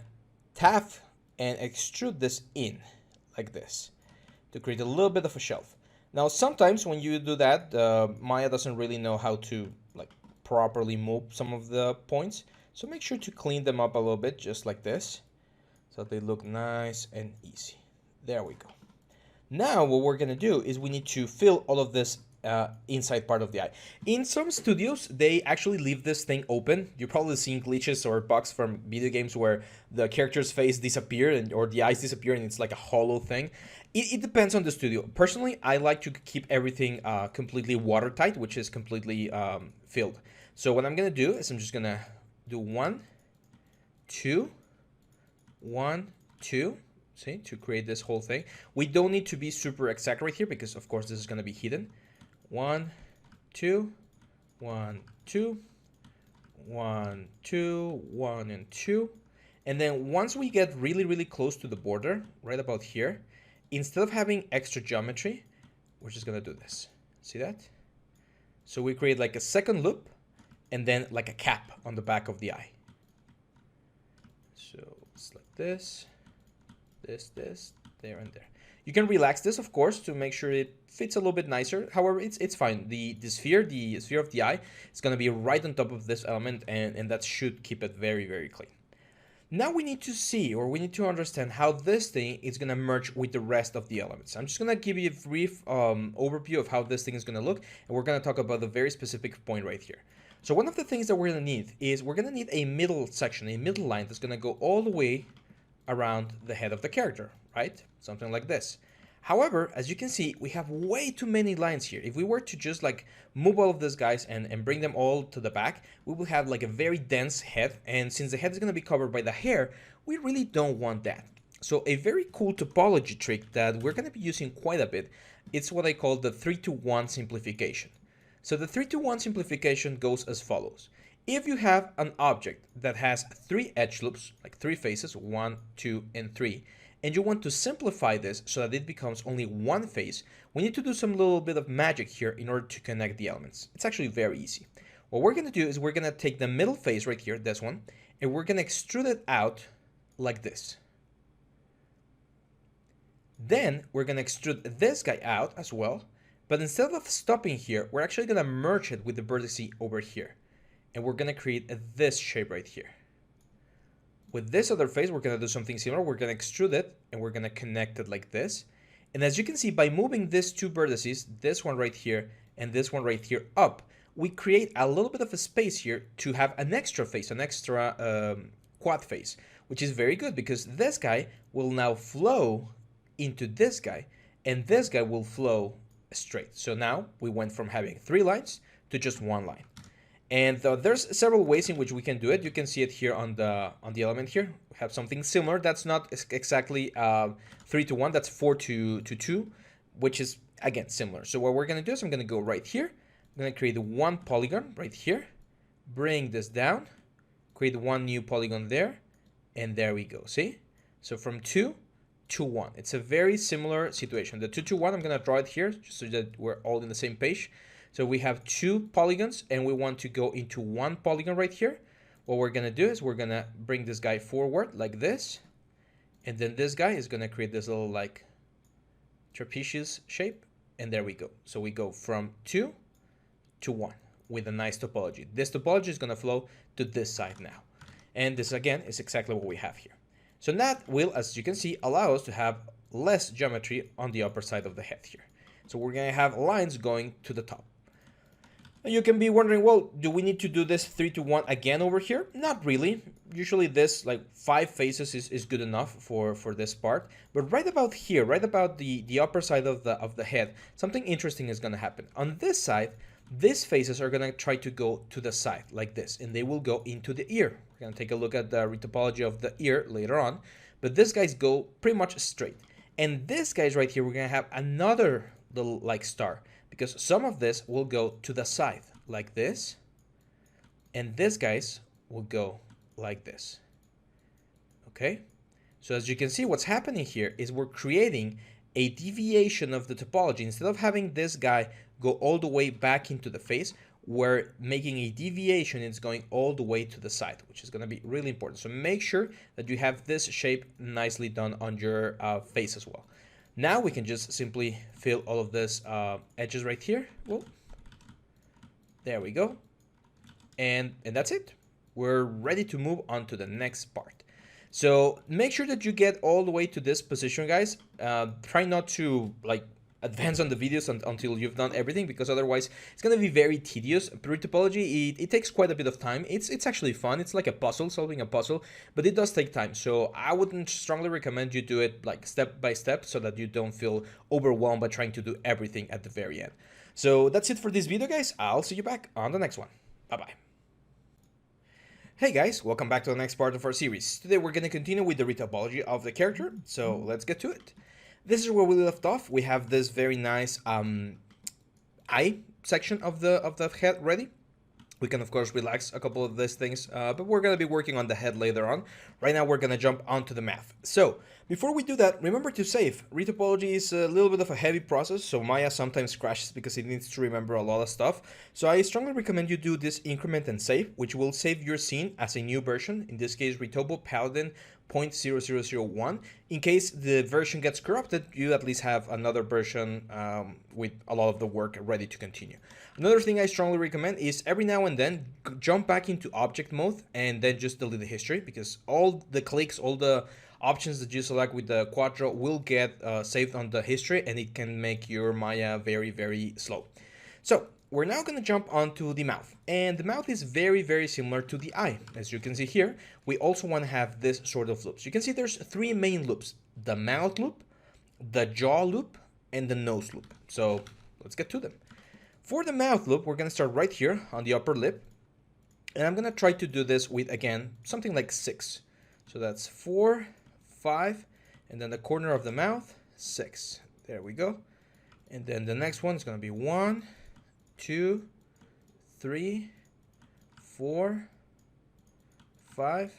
tap and extrude this in like this to create a little bit of a shelf. Now, sometimes when you do that, Maya doesn't really know how to like properly move some of the points. So make sure to clean them up a little bit, just like this, so they look nice and easy. There we go. Now, what we're going to do is we need to fill all of this inside part of the eye. In some studios, they actually leave this thing open. You've probably seen glitches or bugs from video games where the character's face disappears or the eyes disappear and it's like a hollow thing. It depends on the studio. Personally, I like to keep everything completely watertight, which is completely filled. So what I'm going to do is I'm just going to do 1, 2, 1, 2. See, to create this whole thing. We don't need to be super exact right here because, of course, this is going to be hidden. 1, 2, 1, 2, 1, 2, 1, and 2. And then once we get really, really close to the border, right about here, instead of having extra geometry, we're just going to do this. See that? So we create like a second loop and then like a cap on the back of the eye. So it's like this, this, there, and there. You can relax this, of course, to make sure it fits a little bit nicer. However, it's fine. The sphere of the eye is going to be right on top of this element, and that should keep it very, very clean. Now we need to see, or we need to understand how this thing is going to merge with the rest of the elements. I'm just going to give you a brief overview of how this thing is going to look, and we're going to talk about the very specific point right here. So one of the things that we're going to need is we're going to need a middle section, a middle line that's going to go all the way around the head of the character, right? Something like this. However, as you can see, we have way too many lines here. If we were to just like move all of these guys and bring them all to the back, we will have like a very dense head. And since the head is going to be covered by the hair, we really don't want that. So a very cool topology trick that we're going to be using quite a bit, it's what I call the 3-to-1 simplification. So the 3-to-1 simplification goes as follows. If you have an object that has 3 edge loops, like 3 faces, 1, 2, and 3, and you want to simplify this so that it becomes only one face, we need to do some little bit of magic here in order to connect the elements. It's actually very easy. What we're going to do is we're going to take the middle face right here, this one, and we're going to extrude it out like this. Then we're going to extrude this guy out as well, But instead of stopping here, we're actually gonna merge it with the vertex over here. And we're gonna create this shape right here. With this other face, we're gonna do something similar. We're gonna extrude it and we're gonna connect it like this. And as you can see, by moving these two vertices, this one right here and this one right here up, we create a little bit of a space here to have an extra face, an extra quad face, which is very good because this guy will now flow into this guy and this guy will flow straight. So now we went from having 3 lines to just 1 line. And there's several ways in which we can do it. You can see it here on the element here. We have something similar. That's not exactly 3 to 1. That's 4 to 2, which is, again, similar. So what we're going to do is I'm going to go right here. I'm going to create 1 polygon right here. Bring this down. Create 1 new polygon there. And there we go. See? So from 2 to 1. It's a very similar situation. The 2 to 1, I'm going to draw it here just so that we're all in the same page. So we have 2 polygons and we want to go into 1 polygon right here. What we're going to do is we're going to bring this guy forward like this. And then this guy is going to create this little like trapezius shape. And there we go. So we go from 2 to 1 with a nice topology. This topology is going to flow to this side now. And this again is exactly what we have here. So that will, as you can see, allow us to have less geometry on the upper side of the head here. So we're going to have lines going to the top. You can be wondering, well, do we need to do this 3 to 1 again over here? Not really. Usually this like 5 faces is good enough for this part. But right about here, right about the upper side of the head, something interesting is going to happen. On this side, these faces are going to try to go to the side like this, and they will go into the ear. We're going to take a look at the retopology of the ear later on. But these guys go pretty much straight. And this guys right here, we're going to have another little like star, because some of this will go to the side like this, and these guys will go like this. Okay, so as you can see, what's happening here is we're creating a deviation of the topology. Instead of having this guy go all the way back into the face, we're making a deviation. It's going all the way to the side, which is going to be really important. So make sure that you have this shape nicely done on your face as well. Now we can just simply fill all of this edges right here. Well, there we go. And that's it. We're ready to move on to the next part. So make sure that you get all the way to this position, guys. Try not to like advance on the videos until you've done everything, because otherwise it's going to be very tedious. Retopology, it takes quite a bit of time. It's actually fun. It's like a puzzle, solving a puzzle, but it does take time. So I wouldn't strongly recommend you do it like step by step so that you don't feel overwhelmed by trying to do everything at the very end. So that's it for this video, guys. I'll see you back on the next one. Bye-bye. Hey guys, welcome back to the next part of our series. Today we're going to continue with the retopology of the character, so let's get to it. This is where we left off. We have this very nice eye section of the head ready. We can of course relax a couple of these things, but we're going to be working on the head later on. Right now we're going to jump onto the math. So before we do that, remember to save. Retopology is a little bit of a heavy process, so Maya sometimes crashes because it needs to remember a lot of stuff. So I strongly recommend you do this increment and save, which will save your scene as a new version. In this case, Retopo Paladin 0.0001. In case the version gets corrupted, you at least have another version with a lot of the work ready to continue. Another thing I strongly recommend is every now and then jump back into object mode and then just delete the history, because all the clicks, all the options that you select with the Quattro will get saved on the history, and it can make your Maya very, very slow. So we're now going to jump onto the mouth, and the mouth is very, very similar to the eye. As you can see here, we also want to have this sort of loops. You can see there's 3 main loops: the mouth loop, the jaw loop, and the nose loop. So let's get to them. For the mouth loop, we're going to start right here on the upper lip, and I'm going to try to do this with, again, something like 6. So that's 4, 5, and then the corner of the mouth, 6. There we go. And then the next one is going to be 1, 2, 3, 4, 5,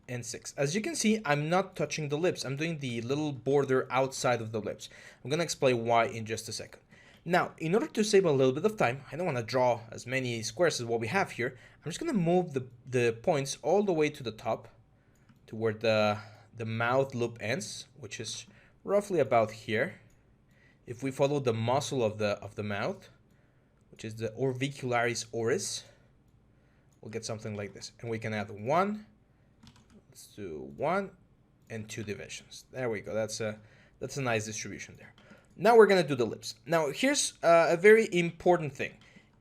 and 6. As you can see, I'm not touching the lips. I'm doing the little border outside of the lips. I'm going to explain why in just a second. Now, in order to save a little bit of time, I don't want to draw as many squares as what we have here. I'm just going to move the points all the way to the top, to where the mouth loop ends, which is roughly about here. if we follow the muscle of the mouth, which is the orbicularis oris, we'll get something like this. And we can add 1, let's do 1 and 2 divisions. There we go. That's a nice distribution there. Now we're gonna do the lips. Now here's a very important thing.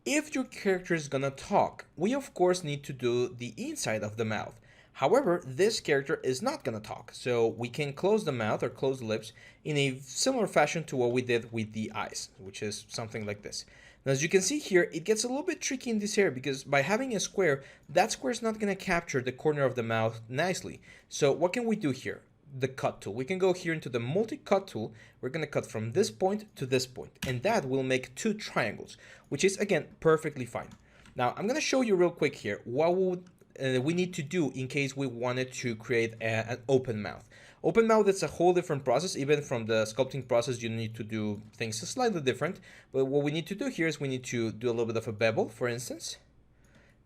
If your character is gonna talk, we of course need to do the inside of the mouth. However, this character is not gonna talk, so we can close the mouth or close the lips in a similar fashion to what we did with the eyes, which is something like this. Now, as you can see here, it gets a little bit tricky in this area because by having a square, that square is not gonna capture the corner of the mouth nicely. So what can we do here? The cut tool. We can go here into the multi-cut tool. We're going to cut from this point to this point, and that will make 2 triangles, which is again perfectly fine. Now I'm going to show you real quick here what would we need to do in case we wanted to create an open mouth. Open mouth is a whole different process. Even from the sculpting process, you need to do things slightly different, but what we need to do here is we need to do a little bit of a bevel, for instance,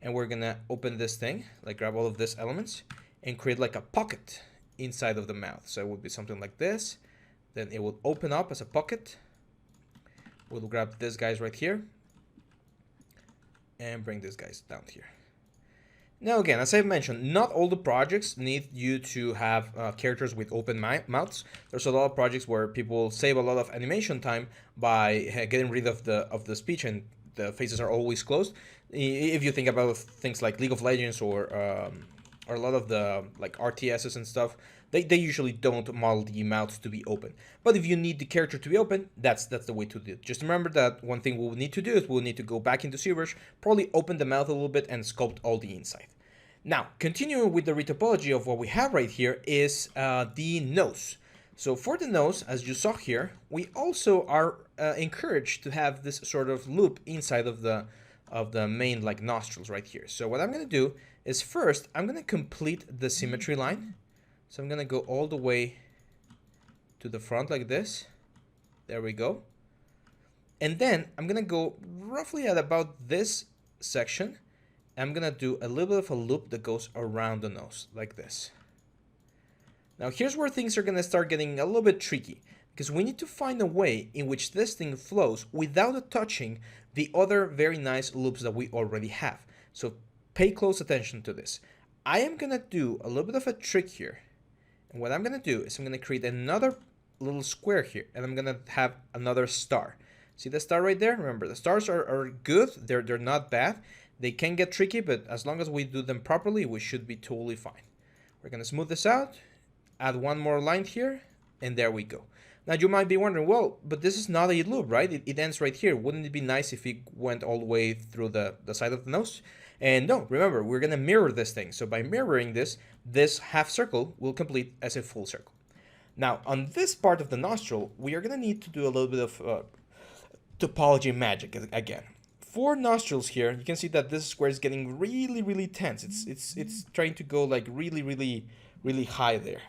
and we're going to open this thing, like grab all of these elements and create like a pocket inside of the mouth. So it would be something like this. Then it will open up as a pocket. We'll grab this guys right here and bring these guys down here. Now again, as I've mentioned, not all the projects need you to have characters with open mouths. There's a lot of projects where people save a lot of animation time by getting rid of the speech and the faces are always closed. If you think about things like League of Legends or a lot of the like RTSs and stuff, they usually don't model the mouths to be open. But if you need the character to be open, that's the way to do it. Just remember that one thing we'll need to do is we'll need to go back into ZBrush, probably open the mouth a little bit and sculpt all the inside. Now, continuing with the retopology of what we have right here is the nose. So for the nose, as you saw here, we also are encouraged to have this sort of loop inside of the main like nostrils right here. So what I'm going to do is first, I'm going to complete the symmetry line. So I'm going to go all the way to the front like this. There we go. And then I'm going to go roughly at about this section. I'm going to do a little bit of a loop that goes around the nose like this. Now here's where things are going to start getting a little bit tricky, because we need to find a way in which this thing flows without touching the other very nice loops that we already have. So pay close attention to this. I am going to do a little bit of a trick here. And what I'm going to do is I'm going to create another little square here, and I'm going to have another star. See the star right there? Remember, the stars are good. They're not bad. They can get tricky, but as long as we do them properly, we should be totally fine. We're going to smooth this out, add one more line here, and there we go. Now you might be wondering, well, but this is not a loop, right? It ends right here. Wouldn't it be nice if it went all the way through the side of the nose? And no, remember, we're going to mirror this thing. So by mirroring this half circle will complete as a full circle. Now, on this part of the nostril, we are going to need to do a little bit of topology magic again. For nostrils here, you can see that this square is getting really, really tense. It's trying to go like really, really, really high there.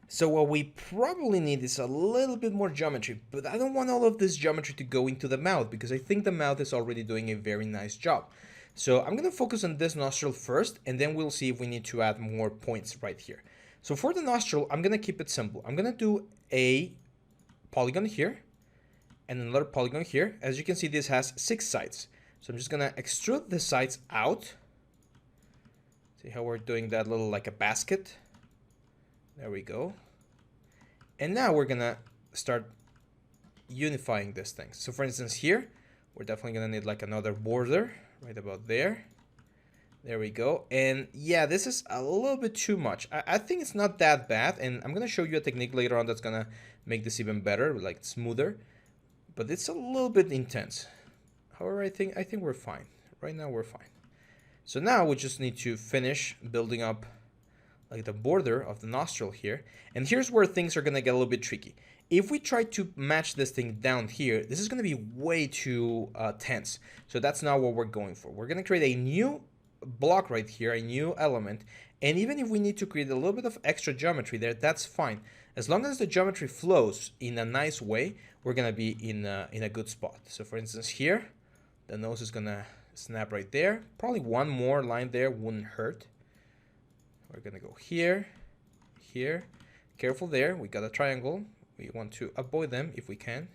So what we probably need is a little bit more geometry, but I don't want all of this geometry to go into the mouth because I think the mouth is already doing a very nice job. So I'm going to focus on this nostril first, and then we'll see if we need to add more points right here. So for the nostril, I'm going to keep it simple. I'm going to do a polygon here and another polygon here. As you can see, this has 6 sides. So I'm just going to extrude the sides out. See how we're doing that little like a basket? There we go. And now we're going to start unifying this thing. So for instance here, we're definitely going to need like another border right about there. There we go. And yeah, this is a little bit too much. I think it's not that bad, and I'm going to show you a technique later on that's going to make this even better, like smoother. But it's a little bit intense. However, I think we're fine. Right now we're fine. So now we just need to finish building up like the border of the nostril here. And here's where things are going to get a little bit tricky. If we try to match this thing down here, this is going to be way too tense. So that's not what we're going for. We're going to create a new block right here, a new element. And even if we need to create a little bit of extra geometry there, that's fine. As long as the geometry flows in a nice way, we're going to be in a good spot. So for instance here, the nose is going to snap right there. Probably one more line there wouldn't hurt. We're going to go here, here. Careful there. We got a triangle. We want to avoid them if we can.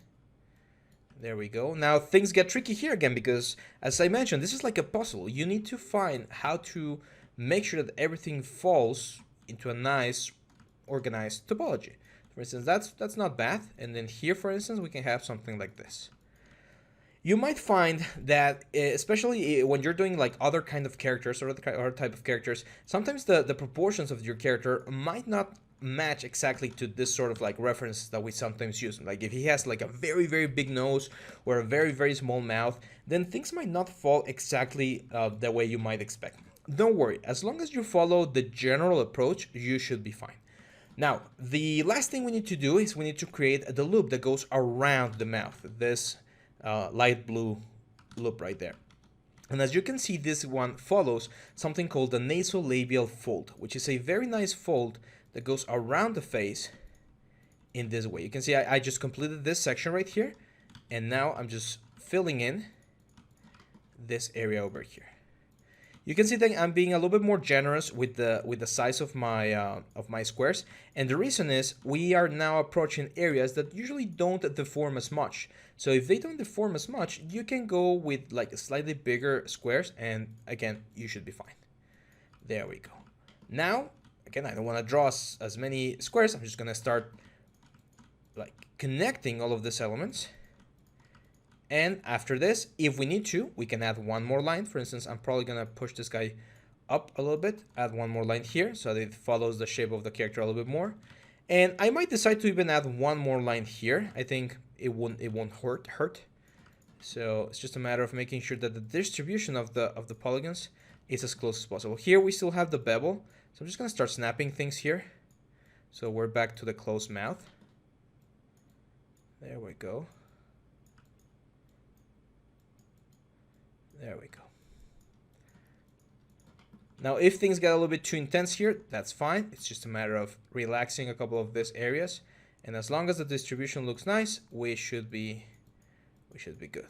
There we go. Now things get tricky here again because, as I mentioned, this is like a puzzle. You need to find how to make sure that everything falls into a nice, organized topology. For instance, that's not bad. And then here, for instance, we can have something like this. You might find that, especially when you're doing like other kind of characters or other type of characters, sometimes the proportions of your character might not match exactly to this sort of like reference that we sometimes use. Like if he has like a very, very big nose or a very, very small mouth, then things might not fall exactly the way you might expect. Don't worry, as long as you follow the general approach, you should be fine. Now, the last thing we need to do is we need to create the loop that goes around the mouth, this light blue loop right there. And as you can see, this one follows something called the nasolabial fold, which is a very nice fold that goes around the face in this way. You can see I just completed this section right here, and now I'm just filling in this area over here. You can see that I'm being a little bit more generous with the size of my squares, and the reason is we are now approaching areas that usually don't deform as much. So if they don't deform as much, you can go with like slightly bigger squares, and again, you should be fine. There we go. Now, again, I don't want to draw as many squares. I'm just gonna start like connecting all of these elements. And after this, if we need to, we can add one more line. For instance, I'm probably gonna push this guy up a little bit, add one more line here so that it follows the shape of the character a little bit more. And I might decide to even add one more line here. I think it won't hurt. So it's just a matter of making sure that the distribution of the polygons is as close as possible. Here we still have the bevel, so I'm just gonna start snapping things here. So we're back to the closed mouth. There we go. There we go. Now, if things get a little bit too intense here, that's fine. It's just a matter of relaxing a couple of these areas. And as long as the distribution looks nice, we should be good.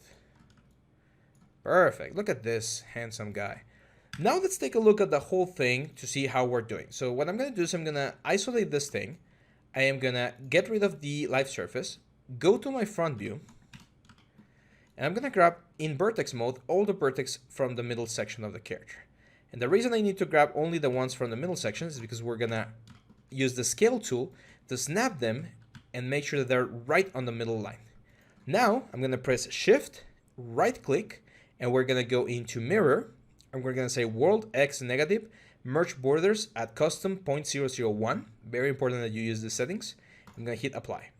Perfect. Look at this handsome guy. Now let's take a look at the whole thing to see how we're doing. So what I'm going to do is I'm going to isolate this thing. I am going to get rid of the live surface, go to my front view, and I'm going to grab in vertex mode all the vertex from the middle section of the character. And the reason I need to grab only the ones from the middle section is because we're going to use the scale tool to snap them and make sure that they're right on the middle line. Now I'm going to press shift, right click, and we're going to go into mirror, and we're going to say world X negative, merge borders at custom 0.001. Very important that you use the settings. I'm going to hit apply.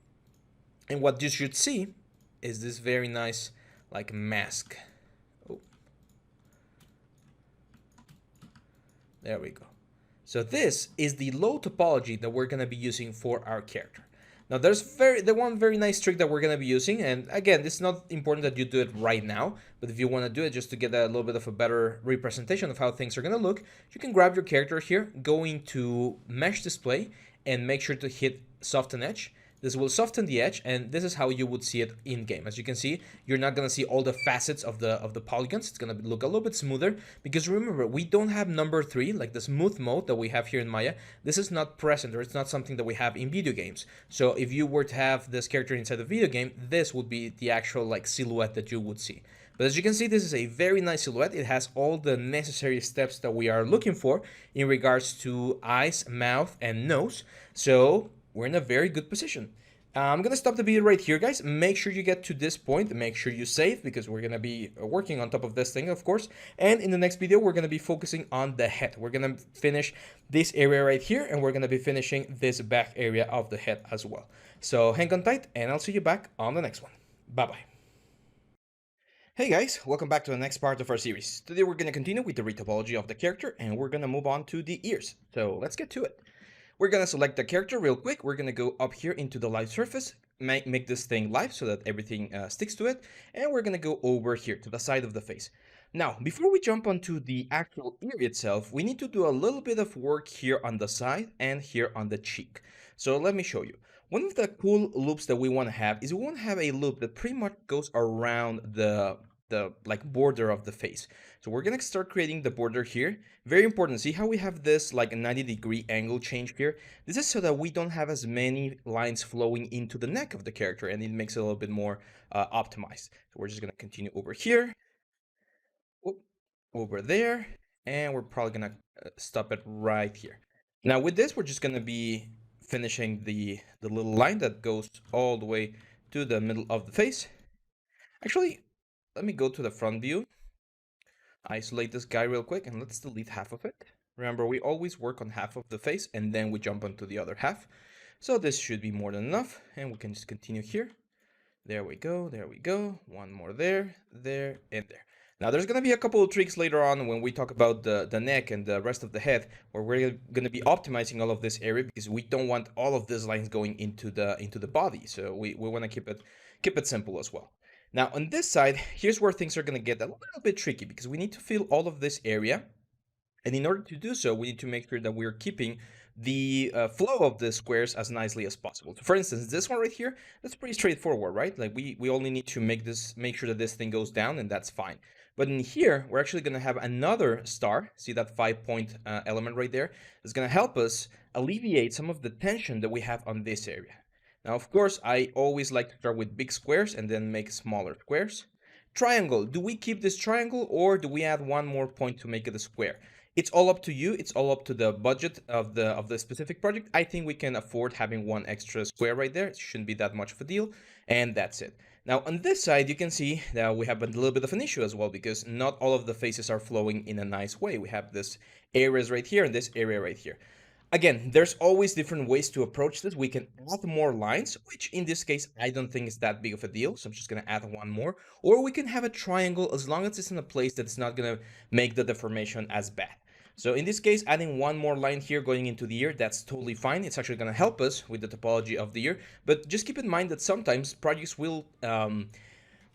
And what you should see is this very nice like mask. Oh. There we go. So this is the low topology that we're going to be using for our character. Now there's the one very nice trick that we're going to be using, and again, it's not important that you do it right now, but if you want to do it just to get a little bit of a better representation of how things are going to look, you can grab your character here, go into mesh display, and make sure to hit soften edge. This will soften the edge, and this is how you would see it in game. As you can see, you're not gonna see all the facets of the polygons. It's gonna look a little bit smoother because remember, we don't have number 3, like the smooth mode that we have here in Maya. This is not present, or it's not something that we have in video games. So if you were to have this character inside the video game, this would be the actual like silhouette that you would see. But as you can see, this is a very nice silhouette. It has all the necessary steps that we are looking for in regards to eyes, mouth, and nose. So we're in a very good position. I'm going to stop the video right here, guys. Make sure you get to this point. Make sure you save because we're going to be working on top of this thing, of course. And in the next video, we're going to be focusing on the head. We're going to finish this area right here, and we're going to be finishing this back area of the head as well. So hang on tight, and I'll see you back on the next one. Bye-bye. Hey guys, welcome back to the next part of our series. Today we're going to continue with the retopology of the character, and we're going to move on to the ears. So let's get to it. We're going to select the character real quick. We're going to go up here into the live surface, make this thing live so that everything sticks to it. And we're going to go over here to the side of the face. Now, before we jump onto the actual ear itself, we need to do a little bit of work here on the side and here on the cheek. So let me show you. One of the cool loops that we want to have is we want to have a loop that pretty much goes around the like border of the face. So we're gonna start creating the border here. Very important. See how we have this like a 90-degree angle change here? This is so that we don't have as many lines flowing into the neck of the character, and it makes it a little bit more optimized. So we're just gonna continue over here, whoop, over there, and we're probably gonna stop it right here. Now with this, we're just gonna be finishing the little line that goes all the way to the middle of the face. Actually, let me go to the front view, isolate this guy real quick, and let's delete half of it. Remember, we always work on half of the face and then we jump onto the other half. So this should be more than enough, and we can just continue here. There we go, there we go. One more there, there, and there. Now there's gonna be a couple of tricks later on when we talk about the neck and the rest of the head, where we're gonna be optimizing all of this area because we don't want all of these lines going into the body. So we wanna keep it simple as well. Now on this side, here's where things are gonna get a little bit tricky because we need to fill all of this area. And in order to do so, we need to make sure that we're keeping the flow of the squares as nicely as possible. So for instance, this one right here, that's pretty straightforward, right? Like we only need to make sure that this thing goes down, and that's fine. But in here, we're actually going to have another star. See that 5-point element right there? It's going to help us alleviate some of the tension that we have on this area. Now, of course, I always like to start with big squares and then make smaller squares. Triangle. Do we keep this triangle or do we add one more point to make it a square? It's all up to you. It's all up to the budget of the specific project. I think we can afford having one extra square right there. It shouldn't be that much of a deal, and that's it. Now on this side, you can see that we have a little bit of an issue as well because not all of the faces are flowing in a nice way. We have this areas right here and this area right here. Again, there's always different ways to approach this. We can add more lines, which in this case, I don't think is that big of a deal. So I'm just going to add one more. Or we can have a triangle as long as it's in a place that's not going to make the deformation as bad. So in this case, adding one more line here going into the ear, that's totally fine. It's actually going to help us with the topology of the ear. But just keep in mind that sometimes projects will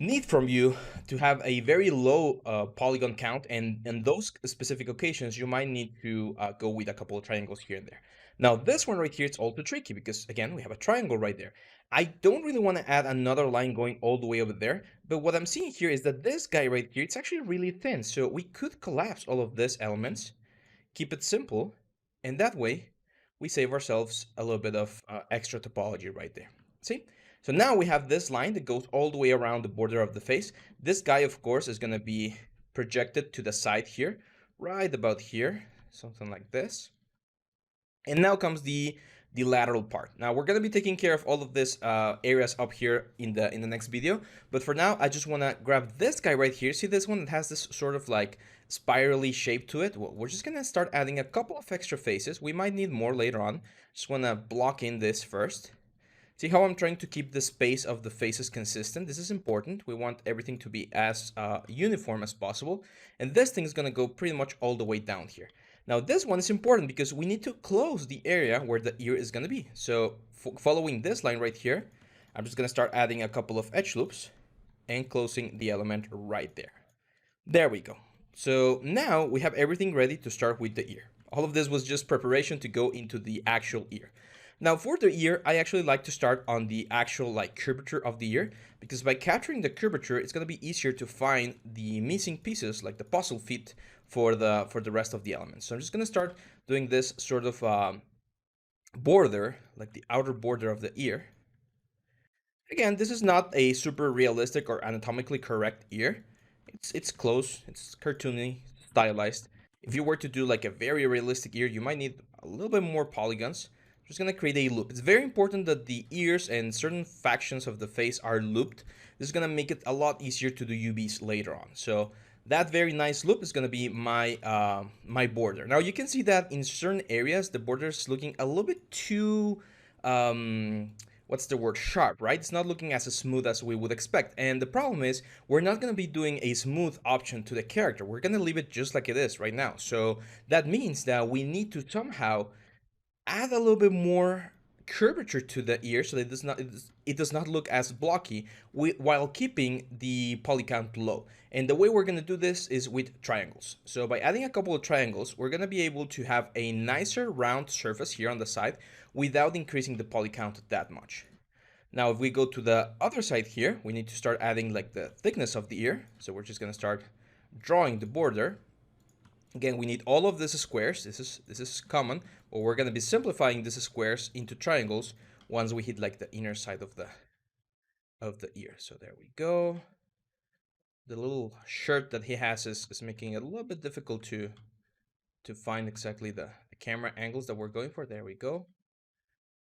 need from you to have a very low polygon count, and in those specific occasions you might need to go with a couple of triangles here and there. Now this one right here, it's also tricky because again we have a triangle right there. I don't really want to add another line going all the way over there, but what I'm seeing here is that this guy right here, it's actually really thin, so we could collapse all of these elements, keep it simple, and that way we save ourselves a little bit of extra topology right there. See? So now we have this line that goes all the way around the border of the face. This guy, of course, is going to be projected to the side here, right about here, something like this. And now comes the lateral part. Now we're going to be taking care of all of these areas up here in the next video. But for now, I just want to grab this guy right here. See this one that has this sort of like spirally shape to it? Well, we're just going to start adding a couple of extra faces. We might need more later on. Just want to block in this first. See how I'm trying to keep the space of the faces consistent? This is important. We want everything to be as uniform as possible. And this thing is going to go pretty much all the way down here. Now this one is important because we need to close the area where the ear is going to be. So following this line right here, I'm just going to start adding a couple of edge loops and closing the element right there. There we go. So now we have everything ready to start with the ear. All of this was just preparation to go into the actual ear. Now for the ear, I actually like to start on the actual like curvature of the ear, because by capturing the curvature, it's going to be easier to find the missing pieces, like the puzzle fit for the rest of the elements. So I'm just going to start doing this sort of border, like the outer border of the ear. Again, this is not a super realistic or anatomically correct ear. It's close, it's cartoony, stylized. If you were to do like a very realistic ear, you might need a little bit more polygons. Just going to create a loop. It's very important that the ears and certain factions of the face are looped. This is going to make it a lot easier to do UVs later on. So that very nice loop is going to be my my border. Now you can see that in certain areas the border is looking a little bit too what's the word, sharp, right? It's not looking as smooth as we would expect. And the problem is we're not going to be doing a smooth option to the character. We're going to leave it just like it is right now. So that means that we need to somehow add a little bit more curvature to the ear so that it does not look as blocky while keeping the poly count low. And the way we're going to do this is with triangles. So by adding a couple of triangles, we're going to be able to have a nicer round surface here on the side without increasing the poly count that much. Now, if we go to the other side here, we need to start adding like the thickness of the ear. So we're just gonna start drawing the border. Again, we need all of these squares. This is common, but we're gonna be simplifying these squares into triangles once we hit like the inner side of the ear. So there we go. The little shirt that he has is making it a little bit difficult to find exactly the camera angles that we're going for. There we go.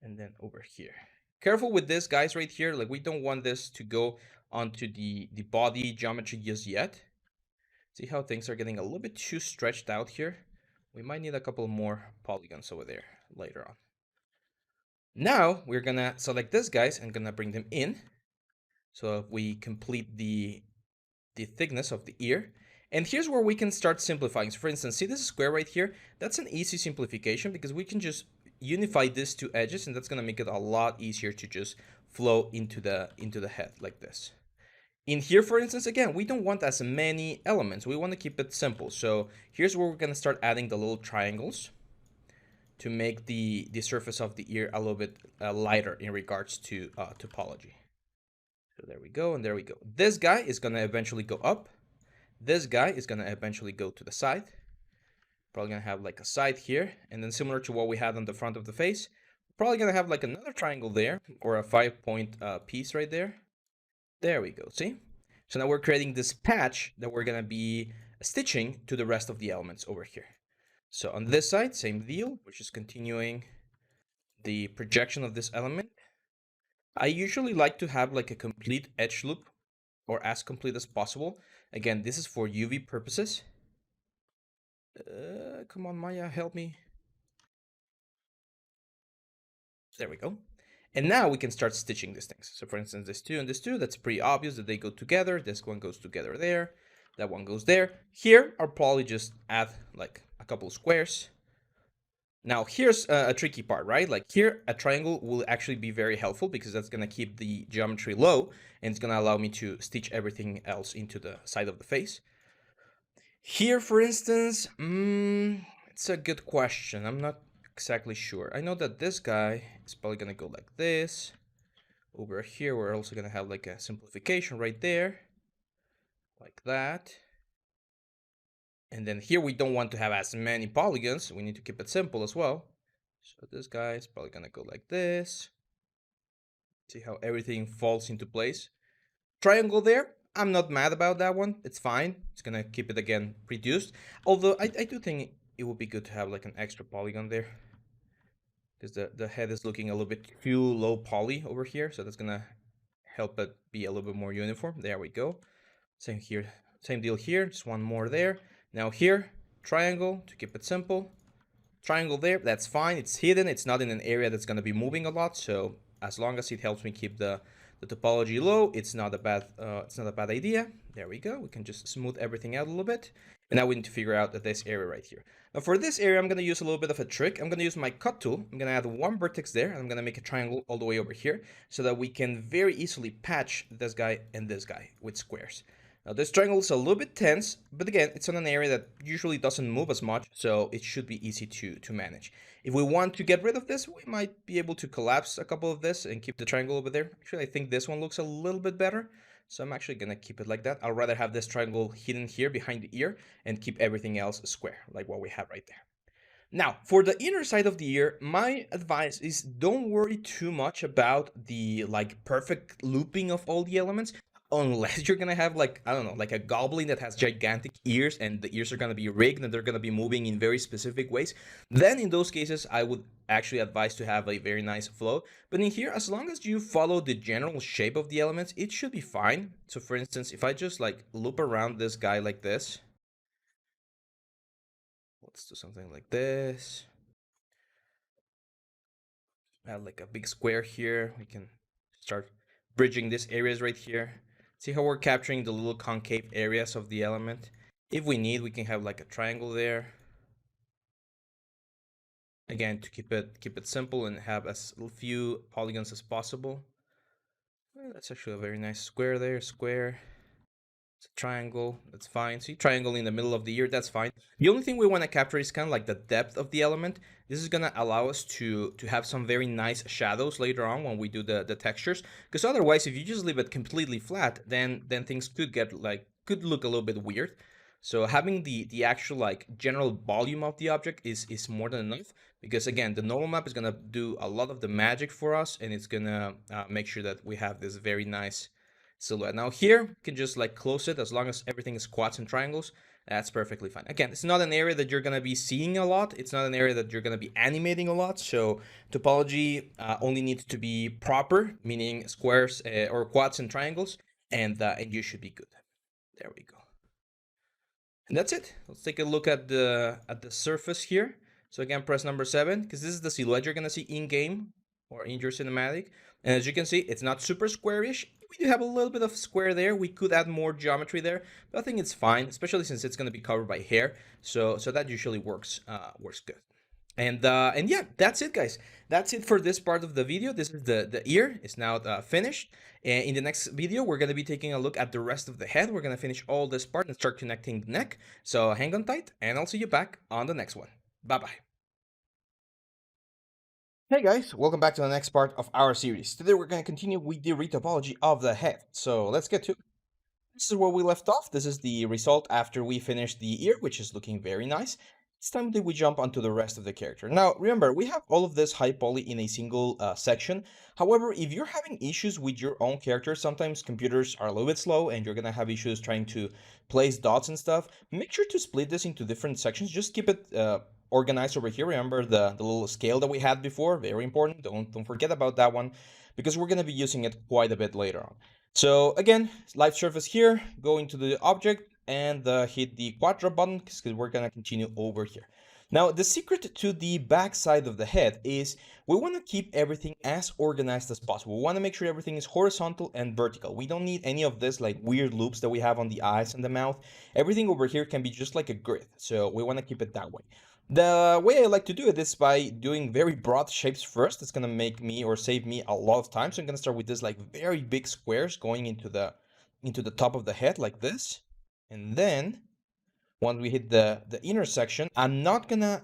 And then over here. Careful with this, guys, right here. Like, we don't want this to go onto the body geometry just yet. See how things are getting a little bit too stretched out here? We might need a couple more polygons over there later on. Now, we're gonna select this, guys, and gonna bring them in. So we complete the thickness of the ear. And here's where we can start simplifying. So for instance, see this square right here? That's an easy simplification because we can just unify these two edges, and that's gonna make it a lot easier to just flow into the head like this. In here, for instance, again, we don't want as many elements. We want to keep it simple. So here's where we're gonna start adding the little triangles to make the surface of the ear a little bit lighter in regards to topology. So there we go, and there we go. This guy is gonna eventually go up. This guy is gonna eventually go to the side. Probably gonna have like a side here, and then similar to what we had on the front of the face, probably gonna have like another triangle there, or a 5-point piece right there. There we go, see? So now we're creating this patch that we're gonna be stitching to the rest of the elements over here. So on this side, same deal, we're just continuing the projection of this element. I usually like to have like a complete edge loop, or as complete as possible. Again, this is for UV purposes. Come on, Maya, help me. There we go. And now we can start stitching these things. So for instance, this two and this two, that's pretty obvious that they go together. This one goes together there. That one goes there. Here, I'll probably just add like a couple of squares. Now, here's a tricky part, right? Like here, a triangle will actually be very helpful because that's going to keep the geometry low, and it's going to allow me to stitch everything else into the side of the face. Here, for instance, it's a good question. I'm not exactly sure. I know that this guy is probably going to go like this. Over here, we're also going to have like a simplification right there, like that. And then here we don't want to have as many polygons. We need to keep it simple as well. So this guy is probably gonna go like this. See how everything falls into place. Triangle there. I'm not mad about that one. It's fine. It's gonna keep it again reduced. Although I do think it would be good to have like an extra polygon there. Because the head is looking a little bit too low poly over here. So that's gonna help it be a little bit more uniform. There we go. Same here. Same deal here. Just one more there. Now here, triangle to keep it simple. Triangle there, that's fine. It's hidden. It's not in an area that's going to be moving a lot. So as long as it helps me keep the topology low, it's not a bad idea. There we go. We can just smooth everything out a little bit. And now we need to figure out this area right here. Now for this area, I'm going to use a little bit of a trick. I'm going to use my cut tool. I'm going to add one vertex there, and I'm going to make a triangle all the way over here so that we can very easily patch this guy and this guy with squares. Now this triangle is a little bit tense, but again, it's on an area that usually doesn't move as much, so it should be easy to manage. If we want to get rid of this, we might be able to collapse a couple of this and keep the triangle over there. Actually, I think this one looks a little bit better, so I'm actually gonna keep it like that. I'd rather have this triangle hidden here behind the ear and keep everything else square, like what we have right there. Now, for the inner side of the ear, my advice is don't worry too much about the like perfect looping of all the elements, unless you're gonna have like, I don't know, like a goblin that has gigantic ears and the ears are gonna be rigged and they're gonna be moving in very specific ways. Then in those cases, I would actually advise to have a very nice flow. But in here, as long as you follow the general shape of the elements, it should be fine. So for instance, if I just like loop around this guy like this, let's do something like this. Add like a big square here. We can start bridging these areas right here. See how we're capturing the little concave areas of the element. If we need, we can have like a triangle there. Again, to keep it simple and have as few polygons as possible. Well, that's actually a very nice square there, square. Triangle, that's fine. See, triangle in the middle of the ear, that's fine. The only thing we want to capture is kind of like the depth of the element. This is gonna allow us to have some very nice shadows later on when we do the textures. Because otherwise, if you just leave it completely flat, then things could get like could look a little bit weird. So having the actual like general volume of the object is more than enough. Because again, the normal map is gonna do a lot of the magic for us, and it's gonna make sure that we have this very nice silhouette. Now here, you can just like close it as long as everything is quads and triangles. That's perfectly fine. Again, it's not an area that you're going to be seeing a lot. It's not an area that you're going to be animating a lot. So topology only needs to be proper, meaning squares or quads and triangles, and you should be good. There we go. And that's it. Let's take a look at the surface here. So again, press number 7, because this is the silhouette you're going to see in-game or in your cinematic. And as you can see, it's not super squarish. We do have a little bit of square there. We could add more geometry there, but I think it's fine, especially since it's going to be covered by hair. So that usually works good. And yeah, that's it, guys. That's it for this part of the video. This is the ear. It's now finished. And in the next video, we're going to be taking a look at the rest of the head. We're going to finish all this part and start connecting the neck. So hang on tight, and I'll see you back on the next one. Bye-bye. Hey guys, welcome back to the next part of our series. Today we're going to continue with the retopology of the head. So let's get to it. This is where we left off. This is the result after we finished the ear, which is looking very nice. It's time that we jump onto the rest of the character. Now, remember, we have all of this high poly in a single section. However, if you're having issues with your own character, sometimes computers are a little bit slow and you're going to have issues trying to place dots and stuff. Make sure to split this into different sections. Just keep it organized over here. Remember the little scale that we had before, very important. Don't forget about that one, because we're going to be using it quite a bit later on. So again, light surface here, go into the object and hit the quadra button, because we're going to continue over here. Now, the secret to the back side of the head is we want to keep everything as organized as possible. We want to make sure everything is horizontal and vertical. We don't need any of this like weird loops that we have on the eyes and the mouth. Everything over here can be just like a grid. So we want to keep it that way. The way I like to do it is by doing very broad shapes first. It's going to make me or save me a lot of time. So I'm going to start with this like very big squares going into the top of the head like this. And then once we hit the inner section, I'm not gonna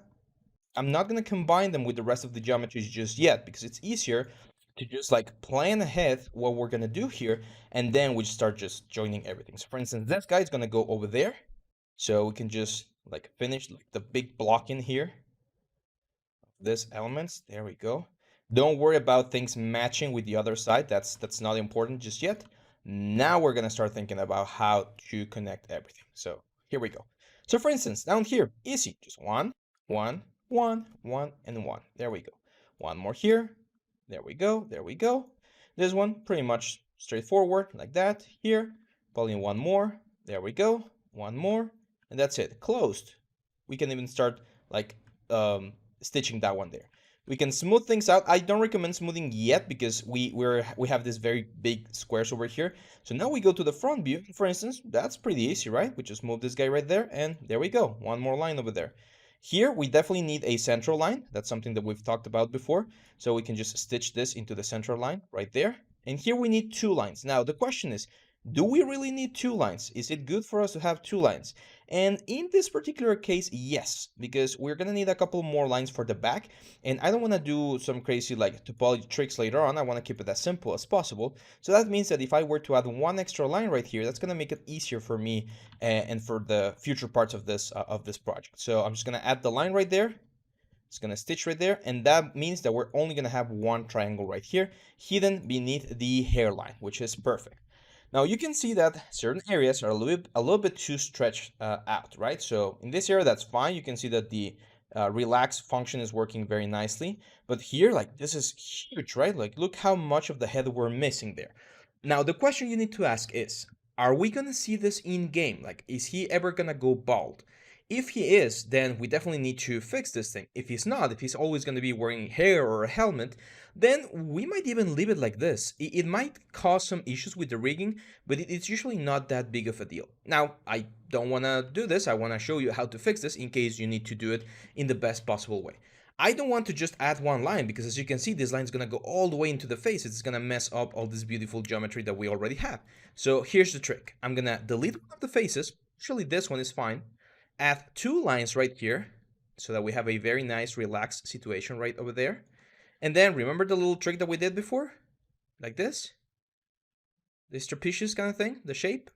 combine them with the rest of the geometries just yet, because it's easier to just like plan ahead what we're gonna do here, and then we start just joining everything. So for instance, this guy is gonna go over there, so we can just like finish like the big block in here, this elements. There we go. Don't worry about things matching with the other side. That's not important just yet. Now we're gonna start thinking about how to connect everything. So here we go. So for instance, down here, easy, just 1, 1, 1, 1, and 1. There we go. One more here. There we go. There we go. This one, pretty much straightforward, like that. Here, probably one more. There we go. One more, and that's it. Closed. We can even start like stitching that one there. We can smooth things out. I don't recommend smoothing yet, because we have this very big squares over here. So now we go to the front view. For instance, that's pretty easy, right? We just move this guy right there, and there we go. One more line over there. Here, we definitely need a central line. That's something that we've talked about before. So we can just stitch this into the central line right there. And here we need 2 lines. Now, the question is, do we really need 2 lines? Is it good for us to have 2 lines? And in this particular case, yes, because we're gonna need a couple more lines for the back, and I don't wanna do some crazy like topology tricks later on. I wanna keep it as simple as possible. So that means that if I were to add 1 extra line right here, that's gonna make it easier for me and for the future parts of this project. So I'm just gonna add the line right there. It's gonna stitch right there, and that means that we're only gonna have 1 triangle right here, hidden beneath the hairline, which is perfect. Now you can see that certain areas are a little bit too stretched out, right? So in this area, that's fine. You can see that the relax function is working very nicely. But here, like, this is huge, right? Like, look how much of the head we're missing there. Now, the question you need to ask is, are we gonna see this in game? Like, is he ever gonna go bald? If he is, then we definitely need to fix this thing. If he's not, if he's always going to be wearing hair or a helmet, then we might even leave it like this. It might cause some issues with the rigging, but it's usually not that big of a deal. Now, I don't want to do this. I want to show you how to fix this in case you need to do it in the best possible way. I don't want to just add one line because, as you can see, this line is going to go all the way into the face. It's going to mess up all this beautiful geometry that we already have. So here's the trick. I'm going to delete one of the faces. Actually, this one is fine. Add 2 lines right here so that we have a very nice relaxed situation right over there. And then remember the little trick that we did before? Like this trapezius kind of thing, the shape.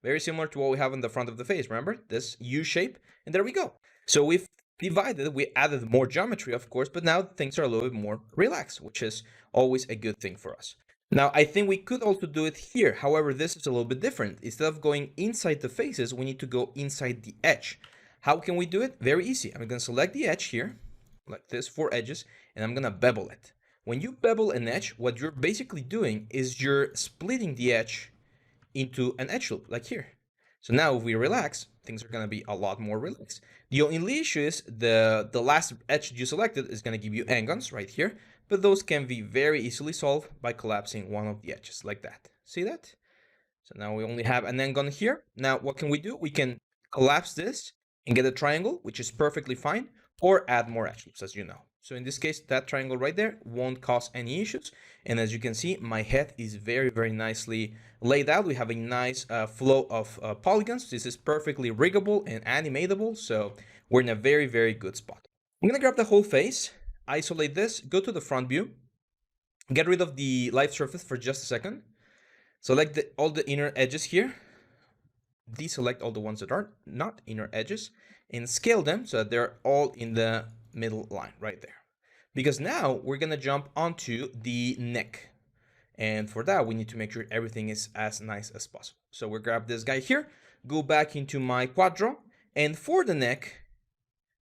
Very similar to what we have in the front of the face, remember? This U shape, and there we go. So we've divided, we added more geometry, of course, but now things are a little bit more relaxed, which is always a good thing for us. Now, I think we could also do it here. However, this is a little bit different. Instead of going inside the faces, we need to go inside the edge. How can we do it? Very easy. I'm going to select the edge here, like this, 4 edges, and I'm going to bevel it. When you bevel an edge, what you're basically doing is you're splitting the edge into an edge loop, like here. So now if we relax, things are going to be a lot more relaxed. The only issue is the last edge you selected is going to give you n-gons right here, but those can be very easily solved by collapsing one of the edges like that. See that? So now we only have an n-gon here. Now what can we do? We can collapse this and get a triangle, which is perfectly fine, or add more edge loops, as you know. So in this case, that triangle right there won't cause any issues. And as you can see, my head is very, very nicely laid out. We have a nice flow of polygons. This is perfectly riggable and animatable. So we're in a very, very good spot. I'm gonna grab the whole face, isolate this, go to the front view, get rid of the live surface for just a second. Select all the inner edges here. Deselect all the ones that are not inner edges and scale them so that they're all in the middle line right there. Because now we're gonna jump onto the neck. And for that, we need to make sure everything is as nice as possible. So we'll grab this guy here, go back into my quad draw, and for the neck,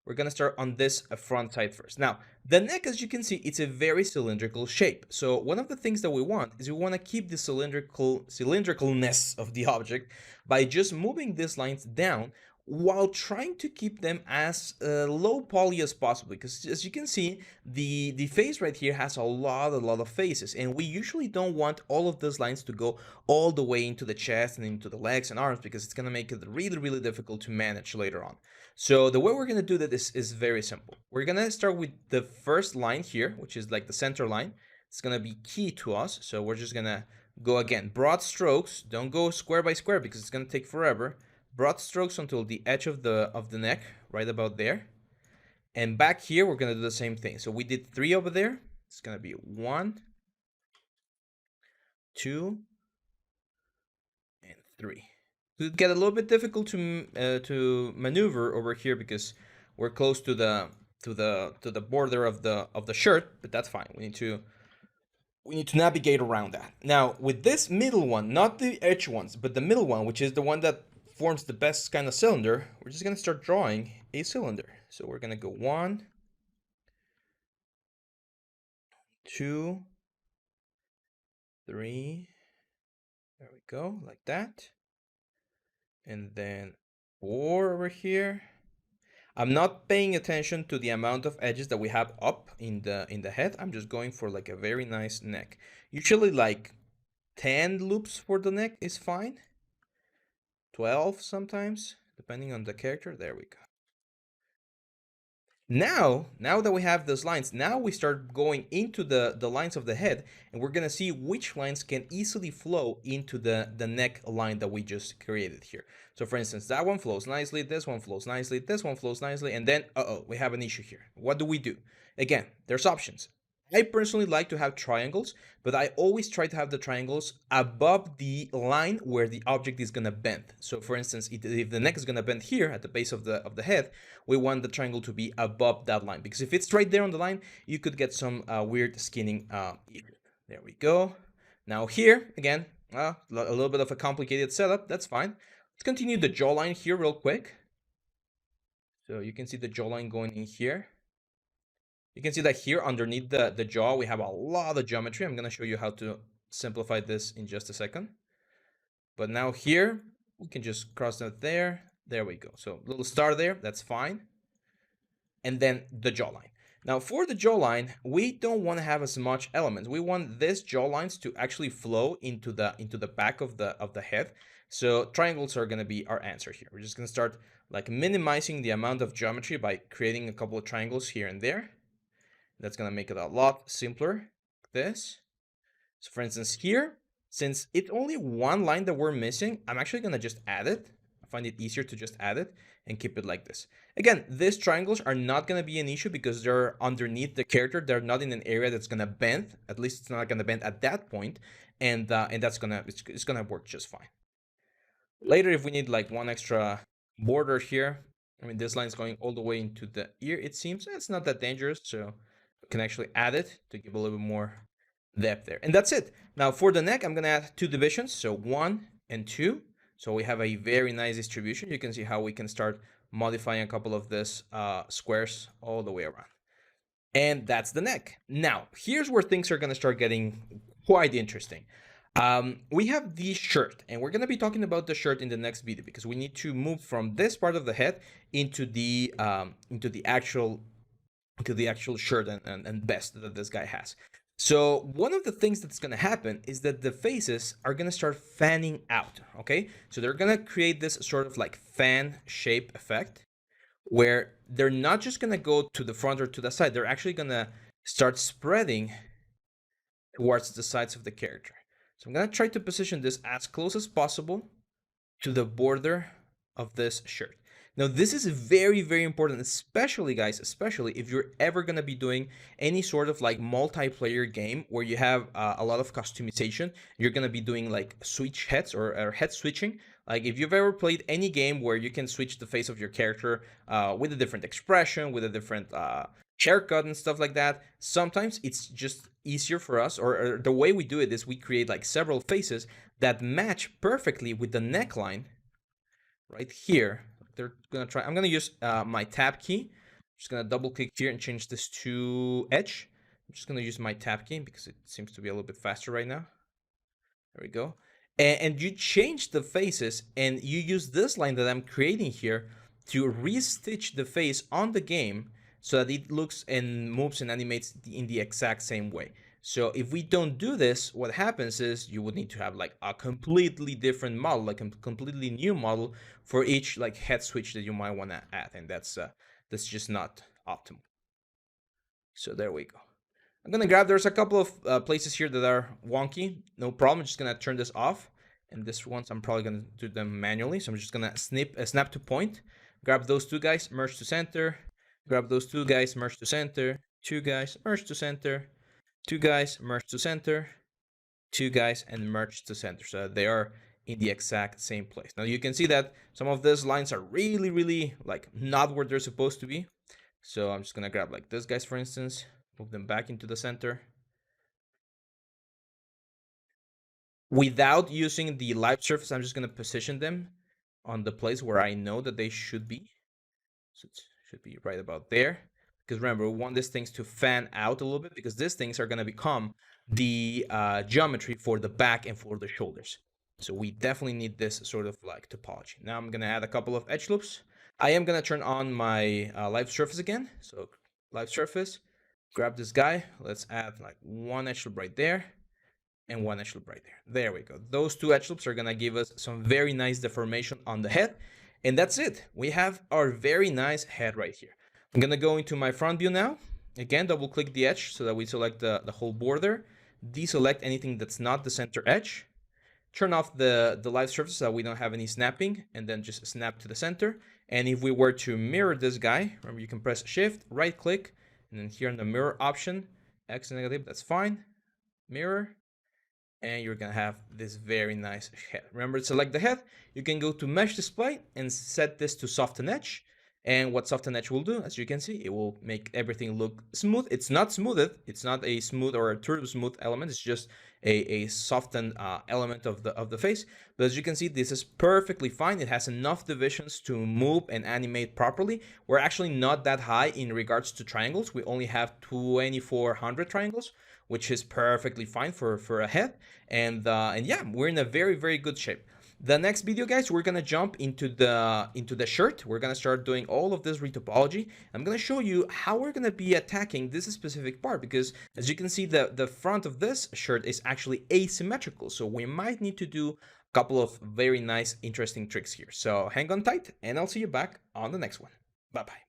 we're gonna start on this front side first. Now, the neck, as you can see, it's a very cylindrical shape. So one of the things that we want is we wanna keep the cylindricalness of the object by just moving these lines down while trying to keep them as low poly as possible, because as you can see, the face right here has a lot of faces, and we usually don't want all of those lines to go all the way into the chest and into the legs and arms, because it's going to make it really, really difficult to manage later on. So the way we're going to do that is very simple. We're going to start with the first line here, which is like the center line. It's going to be key to us, so we're just going to go again, broad strokes. Don't go square by square because it's going to take forever. Broad strokes until the edge of the neck, right about there. And back here, we're gonna do the same thing. So we did 3 over there. It's gonna be 1, 2, and 3. It would get a little bit difficult to maneuver over here because we're close to the border of the shirt, but that's fine. We need to navigate around that. Now with this middle one, not the edge ones, but the middle one, which is the one that forms the best kind of cylinder, we're just gonna start drawing a cylinder. So we're gonna go 1, 2, 3, there we go, like that. And then 4 over here. I'm not paying attention to the amount of edges that we have up in the head. I'm just going for like a very nice neck. Usually like 10 loops for the neck is fine. 12 sometimes, depending on the character. There we go. Now that we have those lines, now we start going into the lines of the head, and we're gonna see which lines can easily flow into the neck line that we just created here. So for instance, that one flows nicely, this one flows nicely, this one flows nicely, and then, we have an issue here. What do we do? Again, there's options. I personally like to have triangles, but I always try to have the triangles above the line where the object is gonna bend. So for instance, if the neck is gonna bend here at the base of the head, we want the triangle to be above that line, because if it's right there on the line, you could get some weird skinning. There we go. Now here, again, a little bit of a complicated setup, that's fine. Let's continue the jawline here real quick. So you can see the jawline going in here. You can see that here underneath the jaw, we have a lot of geometry. I'm going to show you how to simplify this in just a second. But now here, we can just cross that there. There we go. So little star there, that's fine. And then the jawline. Now for the jawline, we don't want to have as much elements. We want this jawlines to actually flow into the back of the head. So triangles are going to be our answer here. We're just going to start like minimizing the amount of geometry by creating a couple of triangles here and there. That's gonna make it a lot simpler. Like this. So for instance here, since it's only one line that we're missing, I'm actually gonna just add it. I find it easier to just add it and keep it like this. Again, these triangles are not gonna be an issue because they're underneath the character. They're not in an area that's gonna bend. At least it's not gonna bend at that point, and that's it's gonna work just fine. Later, if we need like one extra border here, I mean, this line is going all the way into the ear, it seems. It's not that dangerous, so we can actually add it to give a little bit more depth there. And that's it. Now for the neck, I'm gonna add 2 divisions, so 1 and 2. So we have a very nice distribution. You can see how we can start modifying a couple of this squares all the way around. And that's the neck. Now, here's where things are gonna start getting quite interesting. We have the shirt, and we're gonna be talking about the shirt in the next video because we need to move from this part of the head into the actual shirt and vest that this guy has. So one of the things that's gonna happen is that the faces are gonna start fanning out. Okay, so they're gonna create this sort of like fan shape effect where they're not just gonna go to the front or to the side. They're actually gonna start spreading towards the sides of the character. So I'm gonna try to position this as close as possible to the border of this shirt. Now this is very, very important, especially guys, especially if you're ever gonna be doing any sort of like multiplayer game where you have a lot of customization. You're gonna be doing like switch heads or head switching. Like if you've ever played any game where you can switch the face of your character with a different expression, with a different haircut and stuff like that, sometimes it's just easier for us, or the way we do it is we create like several faces that match perfectly with the neckline right here. I'm gonna use my tab key. I'm just gonna double click here and change this to edge. I'm just gonna use my tab key because it seems to be a little bit faster right now. There we go. And you change the faces and you use this line that I'm creating here to restitch the face on the game so that it looks and moves and animates in the exact same way. So if we don't do this, what happens is you would need to have like a completely different model, like a completely new model for each like head switch that you might want to add, and that's just not optimal. So there we go. I'm gonna grab, there's a couple of places here that are wonky, no problem. I'm just gonna turn this off, and this ones I'm probably gonna do them manually. So I'm just gonna snap to point, grab those 2 guys, merge to center, grab those 2 guys, merge to center, 2 guys, merge to center, 2 guys, merge to center, 2 guys, and merge to center. So they are in the exact same place. Now you can see that some of these lines are really, really like not where they're supposed to be. So I'm just gonna grab like this guys, for instance, move them back into the center. Without using the live surface, I'm just gonna position them on the place where I know that they should be. So it should be right about there. Because remember, we want these things to fan out a little bit because these things are gonna become the geometry for the back and for the shoulders. So we definitely need this sort of like topology. Now I'm gonna add a couple of edge loops. I am gonna turn on my live surface again. So live surface, grab this guy. Let's add like 1 edge loop right there and 1 edge loop right there. There we go. Those 2 edge loops are gonna give us some very nice deformation on the head. And that's it. We have our very nice head right here. I'm gonna go into my front view now. Again, double click the edge so that we select the whole border. Deselect anything that's not the center edge. Turn off the live surface so that we don't have any snapping, and then just snap to the center. And if we were to mirror this guy, remember you can press shift, right click, and then here in the mirror option, X negative, that's fine. Mirror, and you're gonna have this very nice head. Remember to select the head. You can go to mesh display and set this to soften edge. And what soften edge will do, as you can see, it will make everything look smooth. It's not smoothed. It's not a smooth or a turbo smooth element. It's just a softened element of the face. But as you can see, this is perfectly fine. It has enough divisions to move and animate properly. We're actually not that high in regards to triangles. We only have 2,400 triangles, which is perfectly fine for a head. And yeah, we're in a very, very good shape. The next video, guys, we're gonna jump into the shirt. We're gonna start doing all of this retopology. I'm gonna show you how we're gonna be attacking this specific part, because as you can see, the front of this shirt is actually asymmetrical. So we might need to do a couple of very nice, interesting tricks here. So hang on tight, and I'll see you back on the next one. Bye-bye.